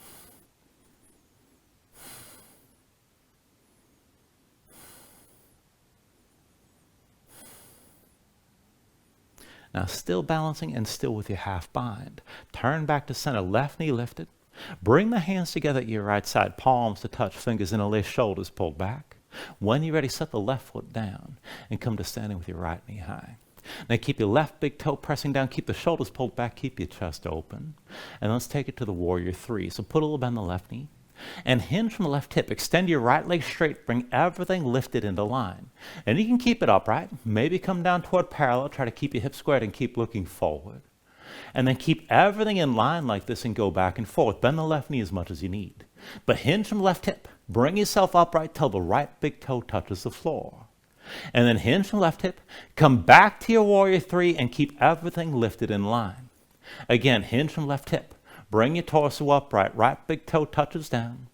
Now still balancing and still with your half bind. Turn back to center, left knee lifted. Bring the hands together at your right side, palms to touch, fingers interlace, shoulders pulled back. When you're ready, set the left foot down and come to standing with your right knee high. Now keep your left big toe pressing down, keep the shoulders pulled back, keep your chest open. And let's take it to the warrior three. So put a little bend in the left knee and hinge from the left hip. Extend your right leg straight, bring everything lifted into line. And you can keep it upright, maybe come down toward parallel, try to keep your hips squared and keep looking forward. And then keep everything in line like this and go back and forth. Bend the left knee as much as you need. But hinge from left hip. Bring yourself upright till the right big toe touches the floor. And then hinge from left hip. Come back to your warrior three and keep everything lifted in line. Again, hinge from left hip. Bring your torso upright. Right big toe touches down.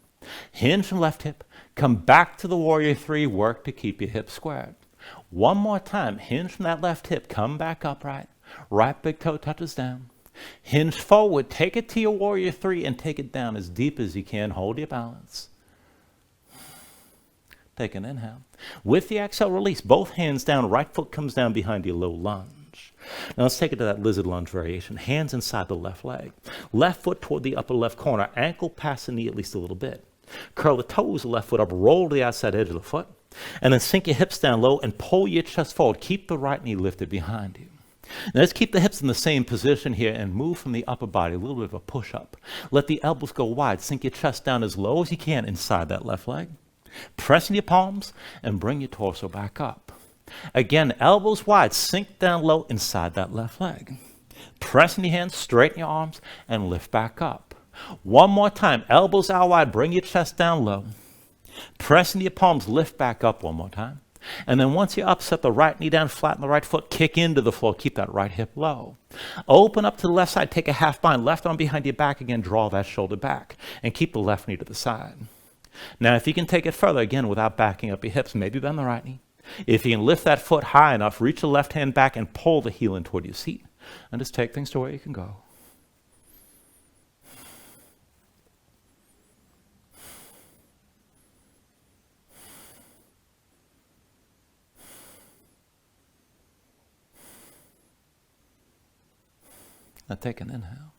Hinge from left hip. Come back to the warrior three. Work to keep your hips squared. One more time. Hinge from that left hip. Come back upright. Right big toe touches down. Hinge forward. Take it to your warrior three and take it down as deep as you can. Hold your balance. Take an inhale. With the exhale, release. Both hands down. Right foot comes down behind your low lunge. Now let's take it to that lizard lunge variation. Hands inside the left leg. Left foot toward the upper left corner. Ankle past the knee at least a little bit. Curl the toes of the left foot up. Roll to the outside edge of the foot. And then sink your hips down low and pull your chest forward. Keep the right knee lifted behind you. Now let's keep the hips in the same position here and move from the upper body, a little bit of a push-up. Let the elbows go wide. Sink your chest down as low as you can inside that left leg. Press in your palms and bring your torso back up. Again, elbows wide. Sink down low inside that left leg. Press in your hands, straighten your arms, and lift back up. One more time. Elbows out wide. Bring your chest down low. Press into your palms. Lift back up one more time. And then once you're up, set the right knee down, flatten the right foot, kick into the floor, keep that right hip low. Open up to the left side, take a half bind, left arm behind your back again, draw that shoulder back, and keep the left knee to the side. Now if you can take it further, again, without backing up your hips, maybe bend the right knee. If you can lift that foot high enough, reach the left hand back and pull the heel in toward your seat. And just take things to where you can go. Now take an inhale.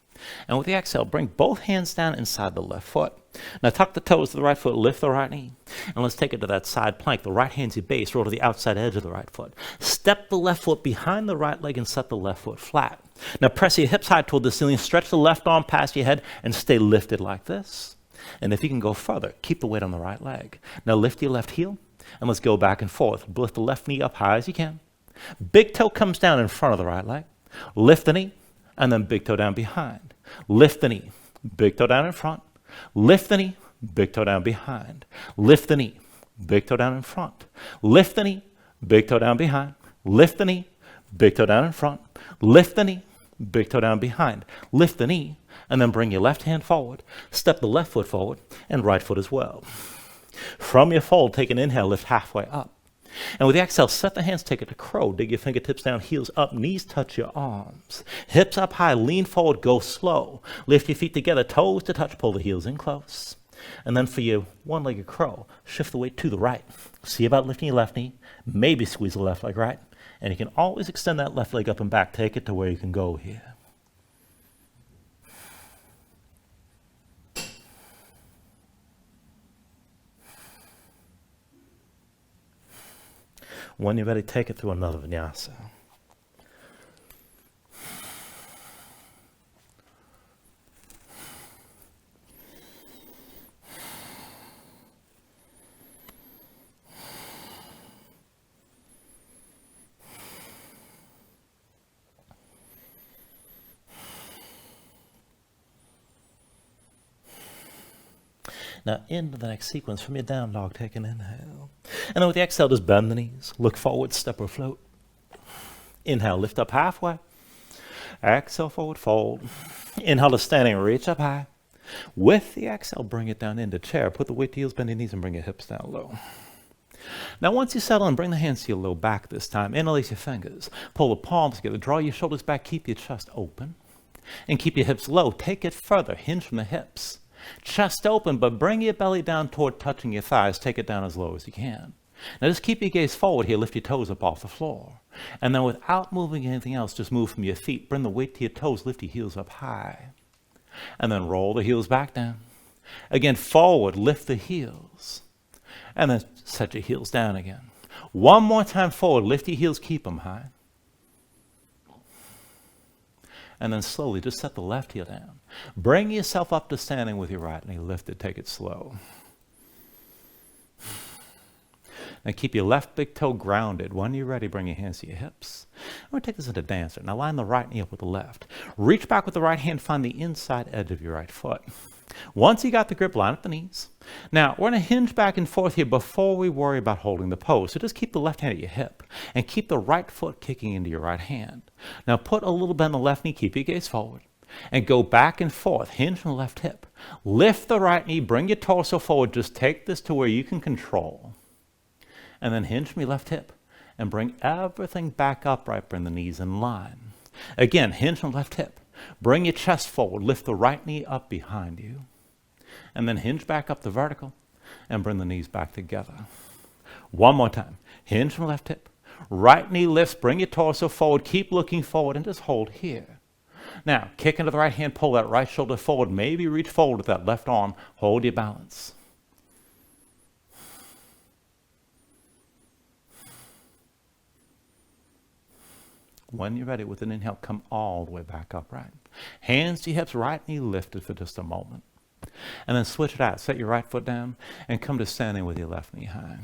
And with the exhale, bring both hands down inside the left foot. Now tuck the toes of the right foot, lift the right knee. And let's take it to that side plank. The right hand's your base, roll to the outside edge of the right foot. Step Step the left foot behind the right leg and set the left foot flat. Now press your hips high toward the ceiling, stretch the left arm past your head, and stay lifted like this. And if you can go further, keep the weight on the right leg. Now lift your left heel, and let's go back and forth. Lift the left knee up high as you can. Big toe comes down in front of the right leg. Lift the knee, and then big toe down behind. Lift the knee, big toe down in front. Lift the knee, big toe down behind. Lift the knee, big toe down in front. Lift the knee, big toe down behind. Lift the knee, big toe down in front. Lift the knee, big toe down behind. Lift the knee, and then bring your left hand forward. Step the left foot forward, and right foot as well. From your fold, take an inhale, lift halfway up. And with the exhale, set the hands, take it to crow. Dig your fingertips down, heels up, knees touch your arms. Hips up high, lean forward, go slow. Lift your feet together, toes to touch, pull the heels in close. And then for your one-legged crow, shift the weight to the right. See about lifting your left knee, maybe squeeze the left leg right. And you can always extend that left leg up and back. Take it to where you can go here. When you're ready, take it through another vinyasa. Now into the next sequence, from your down dog, take an inhale. And then with the exhale, just bend the knees. Look forward, step or float. Inhale, lift up halfway. Exhale, forward fold. Inhale to standing, reach up high. With the exhale, bring it down into chair. Put the weight to heels, bend your knees, and bring your hips down low. Now once you settle in, bring the hands to your low back this time. Interlace your fingers. Pull the palms together. Draw your shoulders back. Keep your chest open. And keep your hips low. Take it further. Hinge from the hips. Chest open, but bring your belly down toward touching your thighs. Take it down as low as you can. Now just keep your gaze forward here. Lift your toes up off the floor. And then without moving anything else, just move from your feet. Bring the weight to your toes. Lift your heels up high. And then roll the heels back down. Again, forward. Lift the heels. And then set your heels down again. One more time forward. Lift your heels. Keep them high. And then slowly just set the left heel down. Bring yourself up to standing with your right knee lifted. Take it slow. Now keep your left big toe grounded. When you're ready, bring your hands to your hips. We're going to take this into dancer. Now line the right knee up with the left. Reach back with the right hand. Find the inside edge of your right foot. Once you got the grip, line up the knees. Now, we're going to hinge back and forth here before we worry about holding the pose. So just keep the left hand at your hip and keep the right foot kicking into your right hand. Now, put a little bend in the left knee, keep your gaze forward, and go back and forth. Hinge from the left hip. Lift the right knee, bring your torso forward. Just take this to where you can control. And then hinge from your left hip and bring everything back upright. Bring the knees in line. Again, hinge from left hip. Bring your chest forward. Lift the right knee up behind you. And then hinge back up the vertical and bring the knees back together. One more time. Hinge from left hip. Right knee lifts. Bring your torso forward. Keep looking forward and just hold here. Now, kick into the right hand. Pull that right shoulder forward. Maybe reach forward with that left arm. Hold your balance. When you're ready, with an inhale, come all the way back upright. Hands to your hips, right knee lifted for just a moment. And then switch it out. Set your right foot down and come to standing with your left knee high.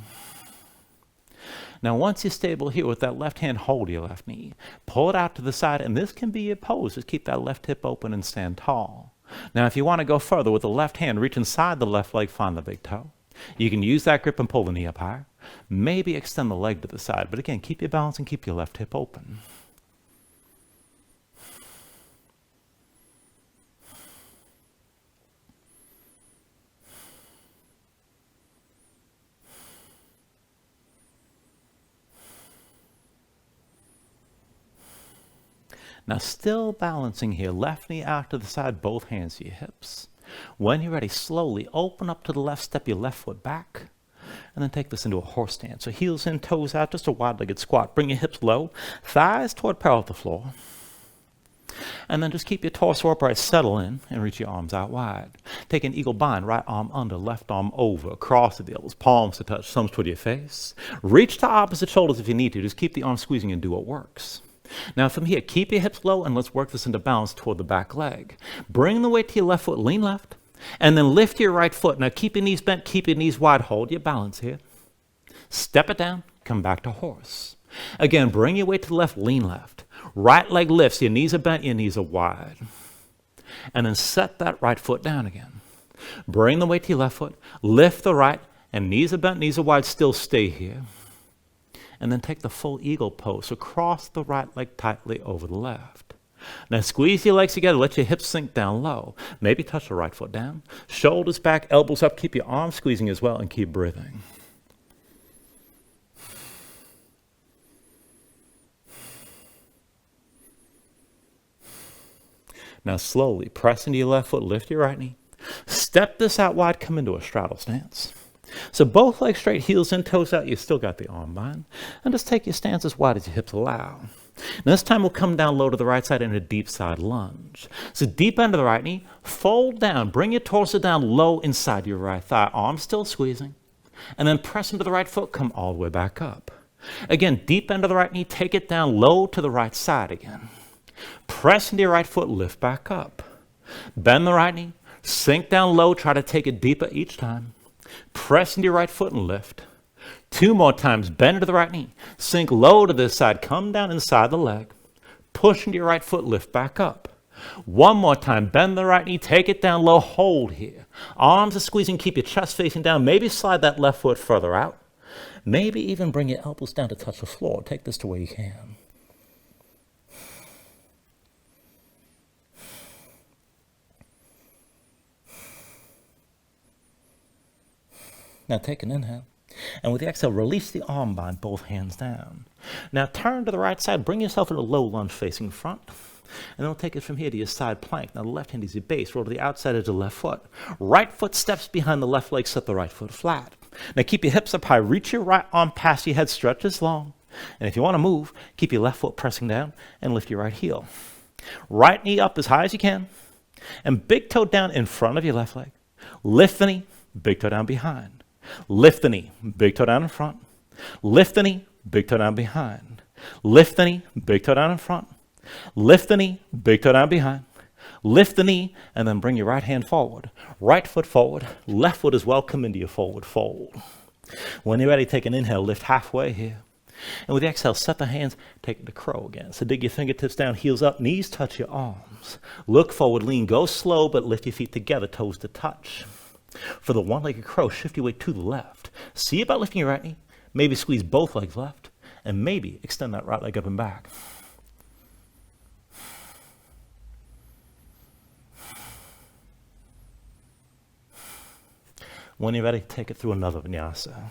Now, once you're stable here, with that left hand, hold your left knee. Pull it out to the side, and this can be your pose. Just keep that left hip open and stand tall. Now, if you want to go further, with the left hand, reach inside the left leg, find the big toe. You can use that grip and pull the knee up higher. Maybe extend the leg to the side. But again, keep your balance and keep your left hip open. Now still balancing here, left knee out to the side, both hands to your hips. When you're ready, slowly open up to the left, step your left foot back, and then take this into a horse stance. So heels in, toes out, just a wide-legged squat. Bring your hips low, thighs toward parallel with the floor. And then just keep your torso upright, settle in, and reach your arms out wide. Take an eagle bind, right arm under, left arm over, cross at the elbows, palms to touch, thumbs toward your face. Reach to opposite shoulders if you need to. Just keep the arm squeezing and do what works. Now from here, keep your hips low and let's work this into balance toward the back leg. Bring the weight to your left foot, lean left, and then lift your right foot. Now keep your knees bent, keep your knees wide, hold your balance here. Step it down, come back to horse. Again, bring your weight to the left, lean left. Right leg lifts, your knees are bent, your knees are wide. And then set that right foot down again. Bring the weight to your left foot, lift the right, and knees are bent, knees are wide, still stay here. And then take the full eagle pose. So cross the right leg tightly over the left. Now squeeze your legs together, let your hips sink down low. Maybe touch the right foot down. Shoulders back, elbows up, keep your arms squeezing as well and keep breathing. Now slowly press into your left foot, lift your right knee. Step this out wide, come into a straddle stance. So both legs straight, heels in, toes out, you still got the arm bind. And just take your stance as wide as your hips allow. Now this time we'll come down low to the right side in a deep side lunge. So deep end of the right knee, fold down, bring your torso down low inside your right thigh, arms still squeezing. And then press into the right foot, come all the way back up. Again, deep end of the right knee, take it down low to the right side again. Press into your right foot, lift back up. Bend the right knee, sink down low, try to take it deeper each time. Press into your right foot and lift. 2 more times, bend to the right knee, sink low to this side, come down inside the leg. Push into your right foot, lift back up. 1 more time, bend the right knee, take it down low, hold here. Arms are squeezing, keep your chest facing down, maybe slide that left foot further out. Maybe even bring your elbows down to touch the floor. Take this to where you can. Now take an inhale, and with the exhale, release the arm bind, both hands down. Now turn to the right side, bring yourself into a low lunge facing front, and then we'll take it from here to your side plank. Now the left hand is your base, roll to the outside edge of the left foot. Right foot steps behind the left leg, set the right foot flat. Now keep your hips up high, reach your right arm past your head, stretch as long. And if you want to move, keep your left foot pressing down and lift your right heel. Right knee up as high as you can, and big toe down in front of your left leg. Lift the knee, big toe down behind. Lift the knee, big toe down in front. Lift the knee, big toe down behind. Lift the knee, big toe down in front. Lift the knee, big toe down behind. Lift the knee, and then bring your right hand forward. Right foot forward, left foot as well, come into your forward fold. When you're ready, take an inhale, lift halfway here. And with the exhale, set the hands, take it to crow again. So dig your fingertips down, heels up, knees touch your arms. Look forward, lean, go slow, but lift your feet together, toes to touch. For the one-legged crow, shift your weight to the left. See about lifting your right knee. Maybe squeeze both legs left. And maybe extend that right leg up and back. When you're ready, take it through another vinyasa.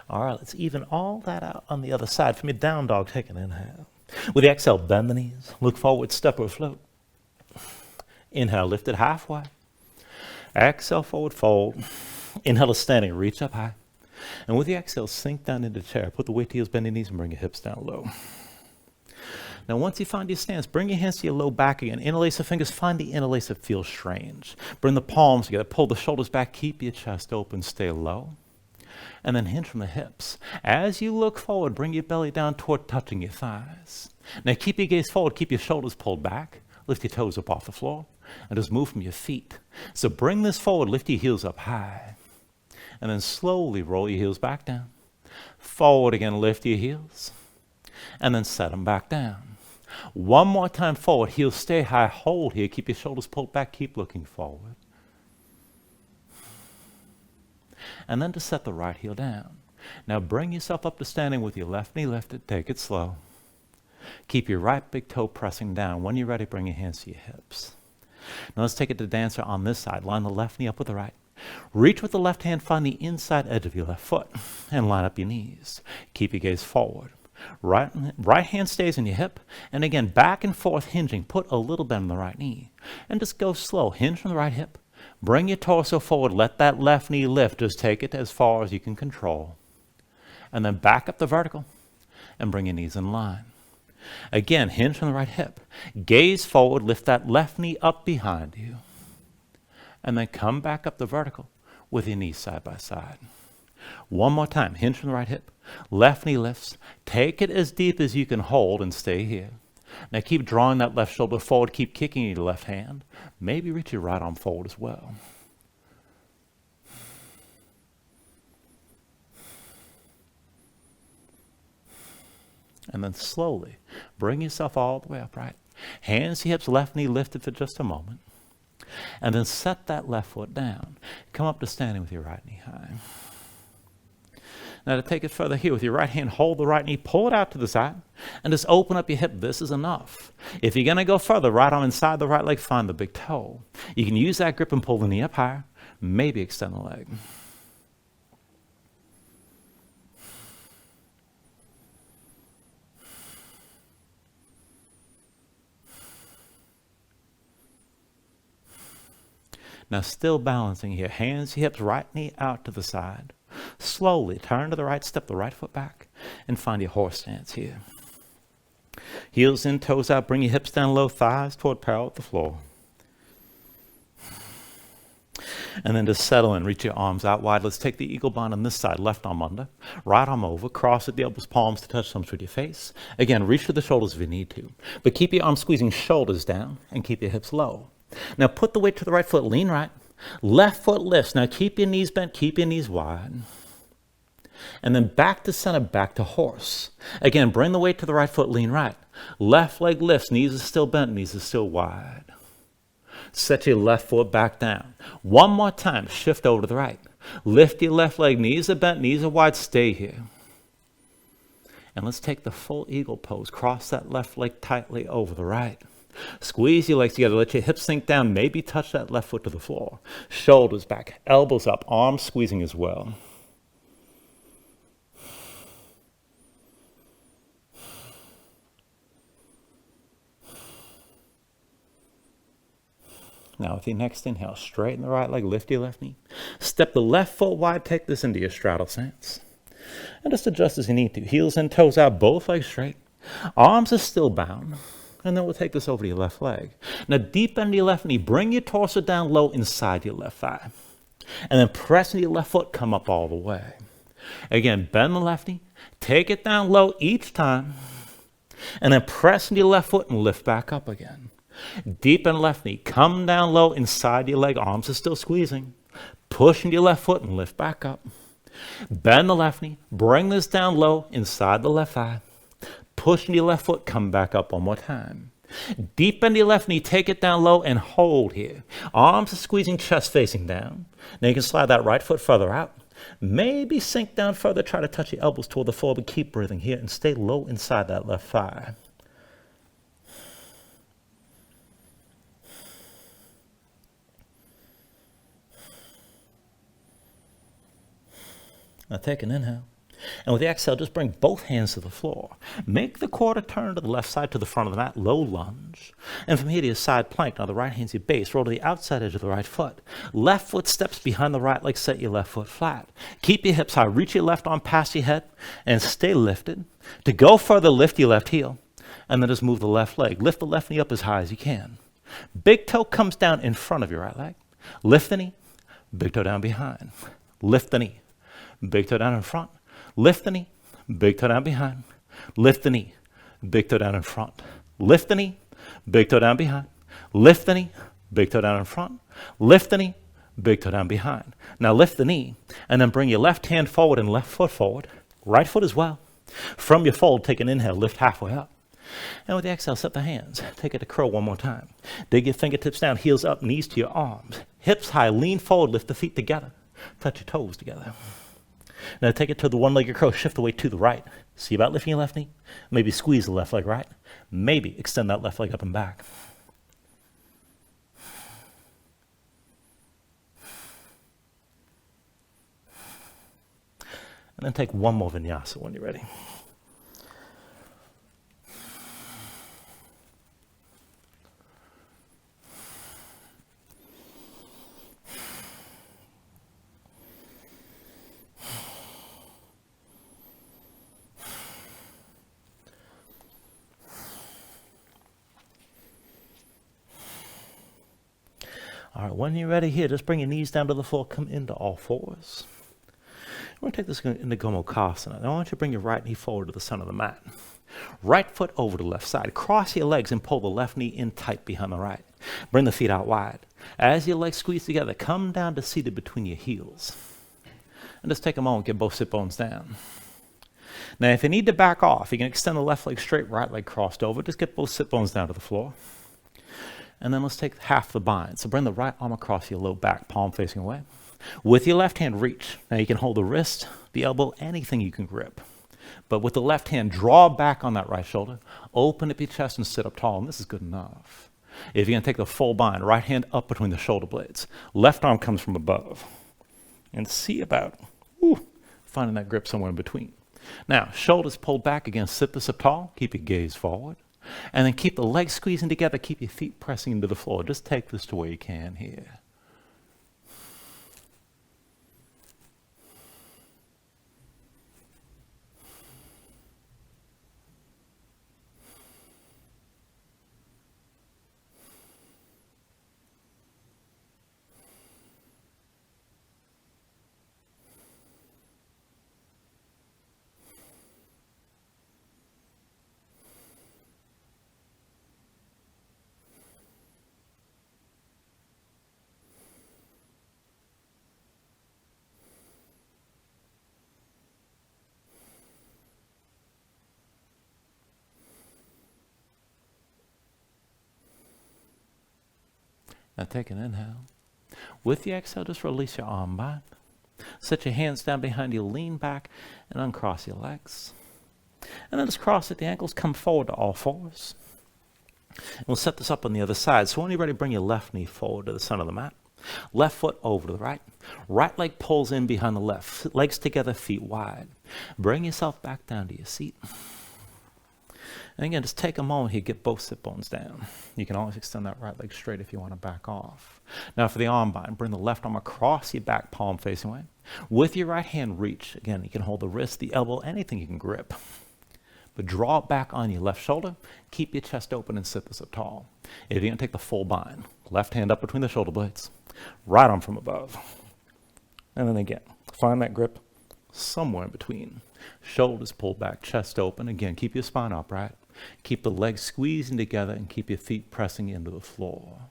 All right, let's even all that out on the other side. From your down dog, take an inhale. With the exhale, bend the knees. Look forward, step or float. Inhale, lift it halfway. Exhale, forward fold. Inhale to standing, reach up high. And with the exhale, sink down into the chair. Put the weight to heels, bend your knees, and bring your hips down low. Now, once you find your stance, bring your hands to your low back again. Interlace the fingers, find the interlace that feels strange. Bring the palms together, pull the shoulders back, keep your chest open, stay low. And then hinge from the hips. As you look forward, bring your belly down toward touching your thighs. Now keep your gaze forward, keep your shoulders pulled back, lift your toes up off the floor, and just move from your feet. So bring this forward, lift your heels up high, and then slowly roll your heels back down. Forward again, lift your heels, and then set them back down. 1 more time forward, heels stay high, hold here, keep your shoulders pulled back, keep looking forward. And then to set the right heel down. Now bring yourself up to standing with your left knee lifted. Take it slow. Keep your right big toe pressing down. When you're ready, bring your hands to your hips. Now let's take it to dancer on this side. Line the left knee up with the right. Reach with the left hand, find the inside edge of your left foot, and line up your knees. Keep your gaze forward. Right hand stays in your hip, and again, back and forth hinging. Put a little bend in the right knee, and just go slow. Hinge from the right hip. Bring your torso forward. Let that left knee lift. Just take it as far as you can control. And then back up the vertical, and bring your knees in line. Again, hinge from the right hip. Gaze forward. Lift that left knee up behind you. And then come back up the vertical with your knees side by side. One more time. Hinge from the right hip. Left knee lifts. Take it as deep as you can hold and stay here. Now keep drawing that left shoulder forward. Keep kicking your left hand. Maybe reach your right arm forward as well. And then slowly bring yourself all the way upright. Hands to hips, left knee lifted for just a moment. And then set that left foot down. Come up to standing with your right knee high. Now to take it further here, with your right hand, hold the right knee, pull it out to the side, and just open up your hip. This is enough. If you're going to go further, right arm inside the right leg, find the big toe. You can use that grip and pull the knee up higher, maybe extend the leg. Now still balancing here, hands, hips, right knee out to the side. Slowly turn to the right, step the right foot back, and find your horse stance here. Heels in, toes out, bring your hips down low, thighs toward parallel with the floor. And then just settle in, reach your arms out wide. Let's take the eagle bind on this side, left arm under, right arm over, cross at the elbows, palms to touch, thumbs with your face. Again, reach for the shoulders if you need to, but keep your arms squeezing shoulders down and keep your hips low. Now put the weight to the right foot, lean right. Left foot lifts. Now keep your knees bent, keep your knees wide. And then back to center, back to horse. Again, bring the weight to the right foot, lean right. Left leg lifts, knees are still bent, knees are still wide. Set your left foot back down. One more time, shift over to the right. Lift your left leg, knees are bent, knees are wide, stay here. And let's take the full eagle pose. Cross that left leg tightly over the right. Squeeze your legs together, let your hips sink down, maybe touch that left foot to the floor. Shoulders back, elbows up, arms squeezing as well. Now with your next inhale, straighten the right leg, lift your left knee. Step the left foot wide, take this into your straddle stance. And just adjust as you need to. Heels in, toes out, both legs straight. Arms are still bound. And then we'll take this over to your left leg. Now deep into your left knee, bring your torso down low inside your left thigh. And then press into your left foot, come up all the way. Again, bend the left knee, take it down low each time. And then press into your left foot and lift back up again. Deep in left knee, come down low inside your leg, arms are still squeezing. Push into your left foot and lift back up. Bend the left knee, bring this down low inside the left thigh. Push into your left foot, come back up one more time. Deep into your left knee, take it down low and hold here. Arms are squeezing, chest facing down. Now you can slide that right foot further out. Maybe sink down further, try to touch your elbows toward the floor, but keep breathing here and stay low inside that left thigh. Now take an inhale. And with the exhale, just bring both hands to the floor. Make the quarter turn to the left side to the front of the mat, low lunge. And from here to your side plank. Now the right hand's your base. Roll to the outside edge of the right foot. Left foot steps behind the right leg. Set your left foot flat. Keep your hips high. Reach your left arm past your head and stay lifted. To go further, lift your left heel. And then just move the left leg. Lift the left knee up as high as you can. Big toe comes down in front of your right leg. Lift the knee. Big toe down behind. Lift the knee. Big toe down in front. Lift the knee, big toe down behind. Lift the knee, big toe down in front. Lift the knee, big toe down behind. Lift the knee, big toe down in front. Lift the knee, big toe down behind. Now lift the knee, and then bring your left hand forward and left foot forward. Right foot as well. From your fold, take an inhale, lift halfway up. And with the exhale, set the hands. Take it to curl one more time. Dig your fingertips down, heels up, knees to your arms. Hips high, lean forward, lift the feet together. Touch your toes together. Now take it to the one-legged crow, shift the weight to the right. See about lifting your left knee? Maybe squeeze the left leg right. Maybe extend that left leg up and back. Then take one more vinyasa when you're ready. All right, when you're ready here, just bring your knees down to the floor, come into all fours. We're going to take this into Gomukhasana. Now I want you to bring your right knee forward to the center of the mat. Right foot over to the left side. Cross your legs and pull the left knee in tight behind the right. Bring the feet out wide. As your legs squeeze together, come down to seated between your heels. And just take a moment, get both sit bones down. Now if you need to back off, you can extend the left leg straight, right leg crossed over. Just get both sit bones down to the floor. And then let's take half the bind. So bring the right arm across your low back, palm facing away. With your left hand, reach. Now you can hold the wrist, the elbow, anything you can grip. But with the left hand, draw back on that right shoulder, open up your chest and sit up tall, and this is good enough. If you're going to take the full bind, right hand up between the shoulder blades, left arm comes from above. And see about finding that grip somewhere in between. Now, shoulders pulled back again, sit this up tall, keep your gaze forward. And then keep the legs squeezing together, keep your feet pressing into the floor. Just take this to where you can here. Now take an inhale. With the exhale, just release your arm back. Set your hands down behind you, lean back, and uncross your legs. And then just cross at the ankles, come forward to all fours. And we'll set this up on the other side. So when you're ready, bring your left knee forward to the center of the mat. Left foot over to the right. Right leg pulls in behind the left. Legs together, feet wide. Bring yourself back down to your seat. And again, just take a moment here, get both sit bones down. You can always extend that right leg straight if you want to back off. Now for the arm bind, bring the left arm across your back, palm facing away. With your right hand, reach. Again, you can hold the wrist, the elbow, anything you can grip. But draw it back on your left shoulder. Keep your chest open and sit this up tall. If you're going to take the full bind, left hand up between the shoulder blades, right arm from above. And then again, find that grip somewhere in between. Shoulders pulled back, chest open. Again, keep your spine upright. Keep the legs squeezing together and keep your feet pressing into the floor.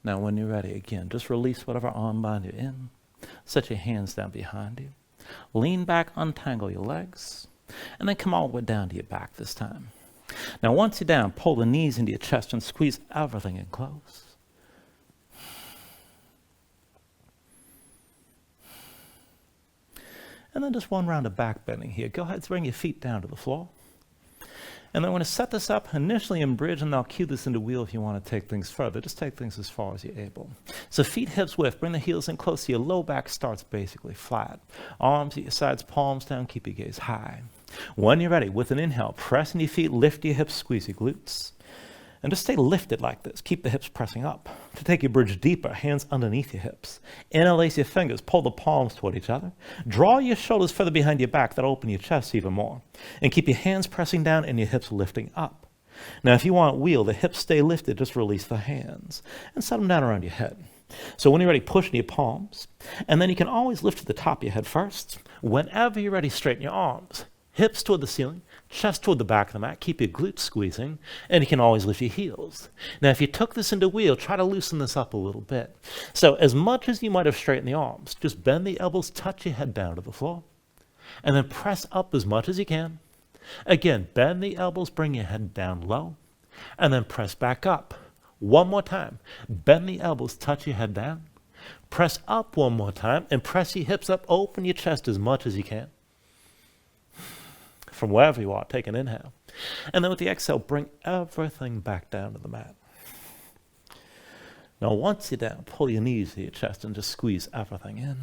Now when you're ready, again, just release whatever arm bind you're in. Set your hands down behind you. Lean back, untangle your legs, and then come all the way down to your back this time. Now once you're down, pull the knees into your chest and squeeze everything in close. And then just one round of back bending here. Go ahead, bring your feet down to the floor. And then we're going to set this up initially in bridge, and I'll cue this into wheel if you want to take things further. Just take things as far as you're able. So feet hips width, bring the heels in close so your low back starts basically flat. Arms at your sides, palms down, keep your gaze high. When you're ready, with an inhale, press in your feet, lift your hips, squeeze your glutes. And just stay lifted like this. Keep the hips pressing up. To take your bridge deeper, hands underneath your hips. Interlace your fingers, pull the palms toward each other. Draw your shoulders further behind your back, that'll open your chest even more. And keep your hands pressing down and your hips lifting up. Now if you want wheel, the hips stay lifted, just release the hands. And set them down around your head. So when you're ready, push in your palms. And then you can always lift to the top of your head first. Whenever you're ready, straighten your arms. Hips toward the ceiling. Chest toward the back of the mat, keep your glutes squeezing, and you can always lift your heels. Now, if you took this into wheel, try to loosen this up a little bit. So as much as you might have straightened the arms, just bend the elbows, touch your head down to the floor, and then press up as much as you can. Again, bend the elbows, bring your head down low, and then press back up. One more time. Bend the elbows, touch your head down. Press up one more time, and press your hips up. Open your chest as much as you can. From wherever you are, take an inhale. And then with the exhale, bring everything back down to the mat. Now, once you're down, pull your knees to your chest and just squeeze everything in.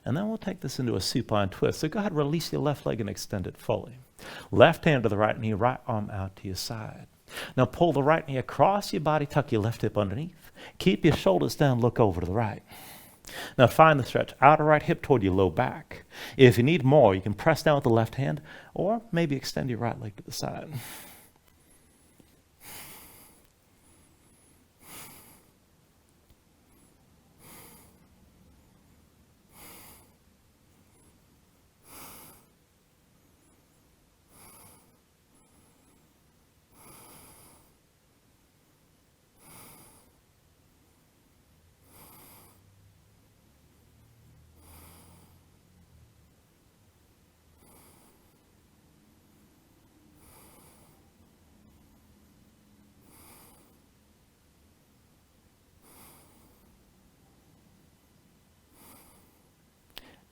And then we'll take this into a supine twist. So go ahead, release your left leg and extend it fully. Left hand to the right knee, right arm out to your side. Now pull the right knee across your body, tuck your left hip underneath. Keep your shoulders down, look over to the right. Now find the stretch, outer right hip toward your low back. If you need more, you can press down with the left hand, or maybe extend your right leg to the side.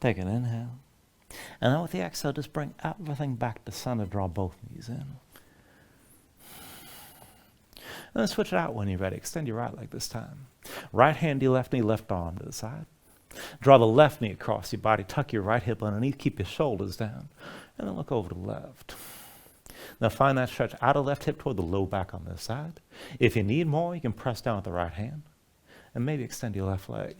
Take an inhale. And then with the exhale, just bring everything back to center. Draw both knees in. And then switch it out when you're ready. Extend your right leg this time. Right hand to your left knee, left arm to the side. Draw the left knee across your body. Tuck your right hip underneath. Keep your shoulders down. And then look over to the left. Now find that stretch out of left hip toward the low back on this side. If you need more, you can press down with the right hand. And maybe extend your left leg.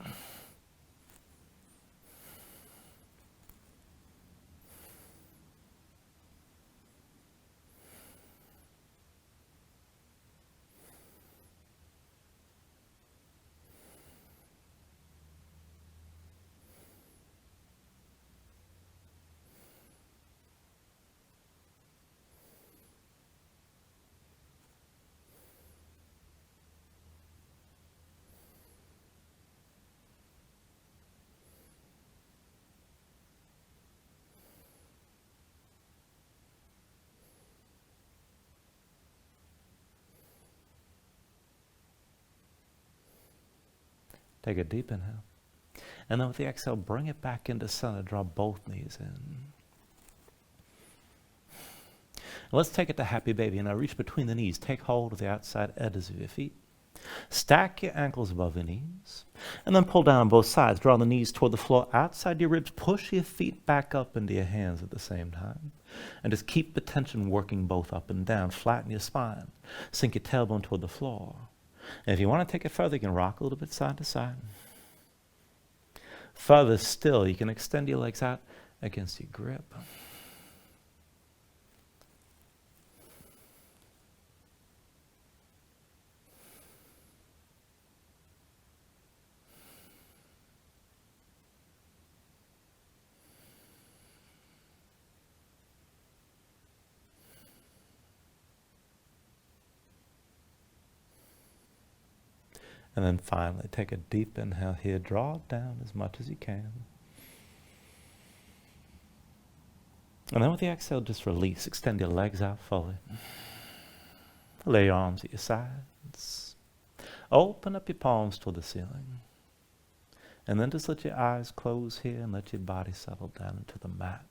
Take a deep inhale. And then with the exhale, bring it back into center. Draw both knees in. Let's take it to happy baby. Now reach between the knees. Take hold of the outside edges of your feet. Stack your ankles above your knees. And then pull down on both sides. Draw the knees toward the floor outside your ribs. Push your feet back up into your hands at the same time. And just keep the tension working both up and down. Flatten your spine. Sink your tailbone toward the floor. And if you want to take it further, you can rock a little bit side to side. Further still, you can extend your legs out against your grip. And then finally, take a deep inhale here. Draw it down as much as you can. And then with the exhale, just release. Extend your legs out fully. Lay your arms at your sides. Open up your palms toward the ceiling. And then just let your eyes close here and let your body settle down into the mat.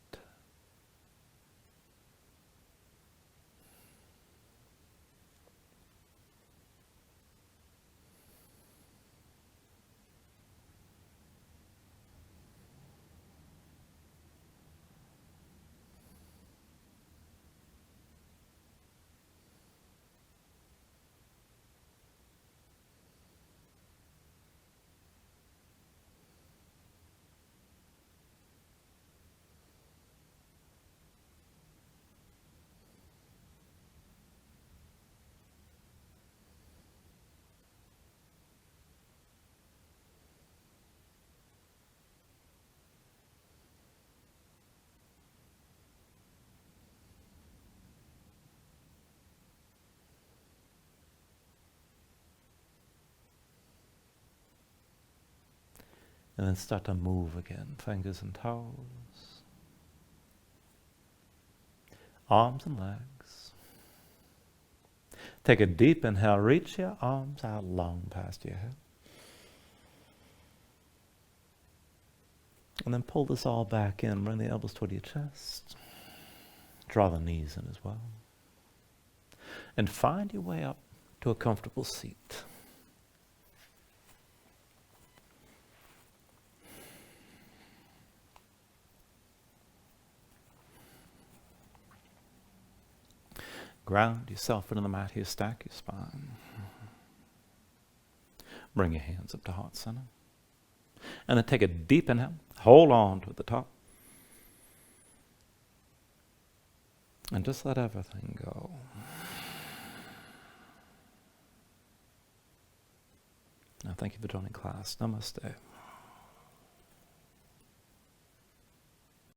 And then start to move again, fingers and toes. Arms and legs. Take a deep inhale, reach your arms out long past your head. And then pull this all back in, bring the elbows toward your chest. Draw the knees in as well. And find your way up to a comfortable seat. Ground yourself into the mat here, stack your spine. Bring your hands up to heart center. And then take a deep inhale. Hold on to the top. And just let everything go. Now, thank you for joining class. Namaste.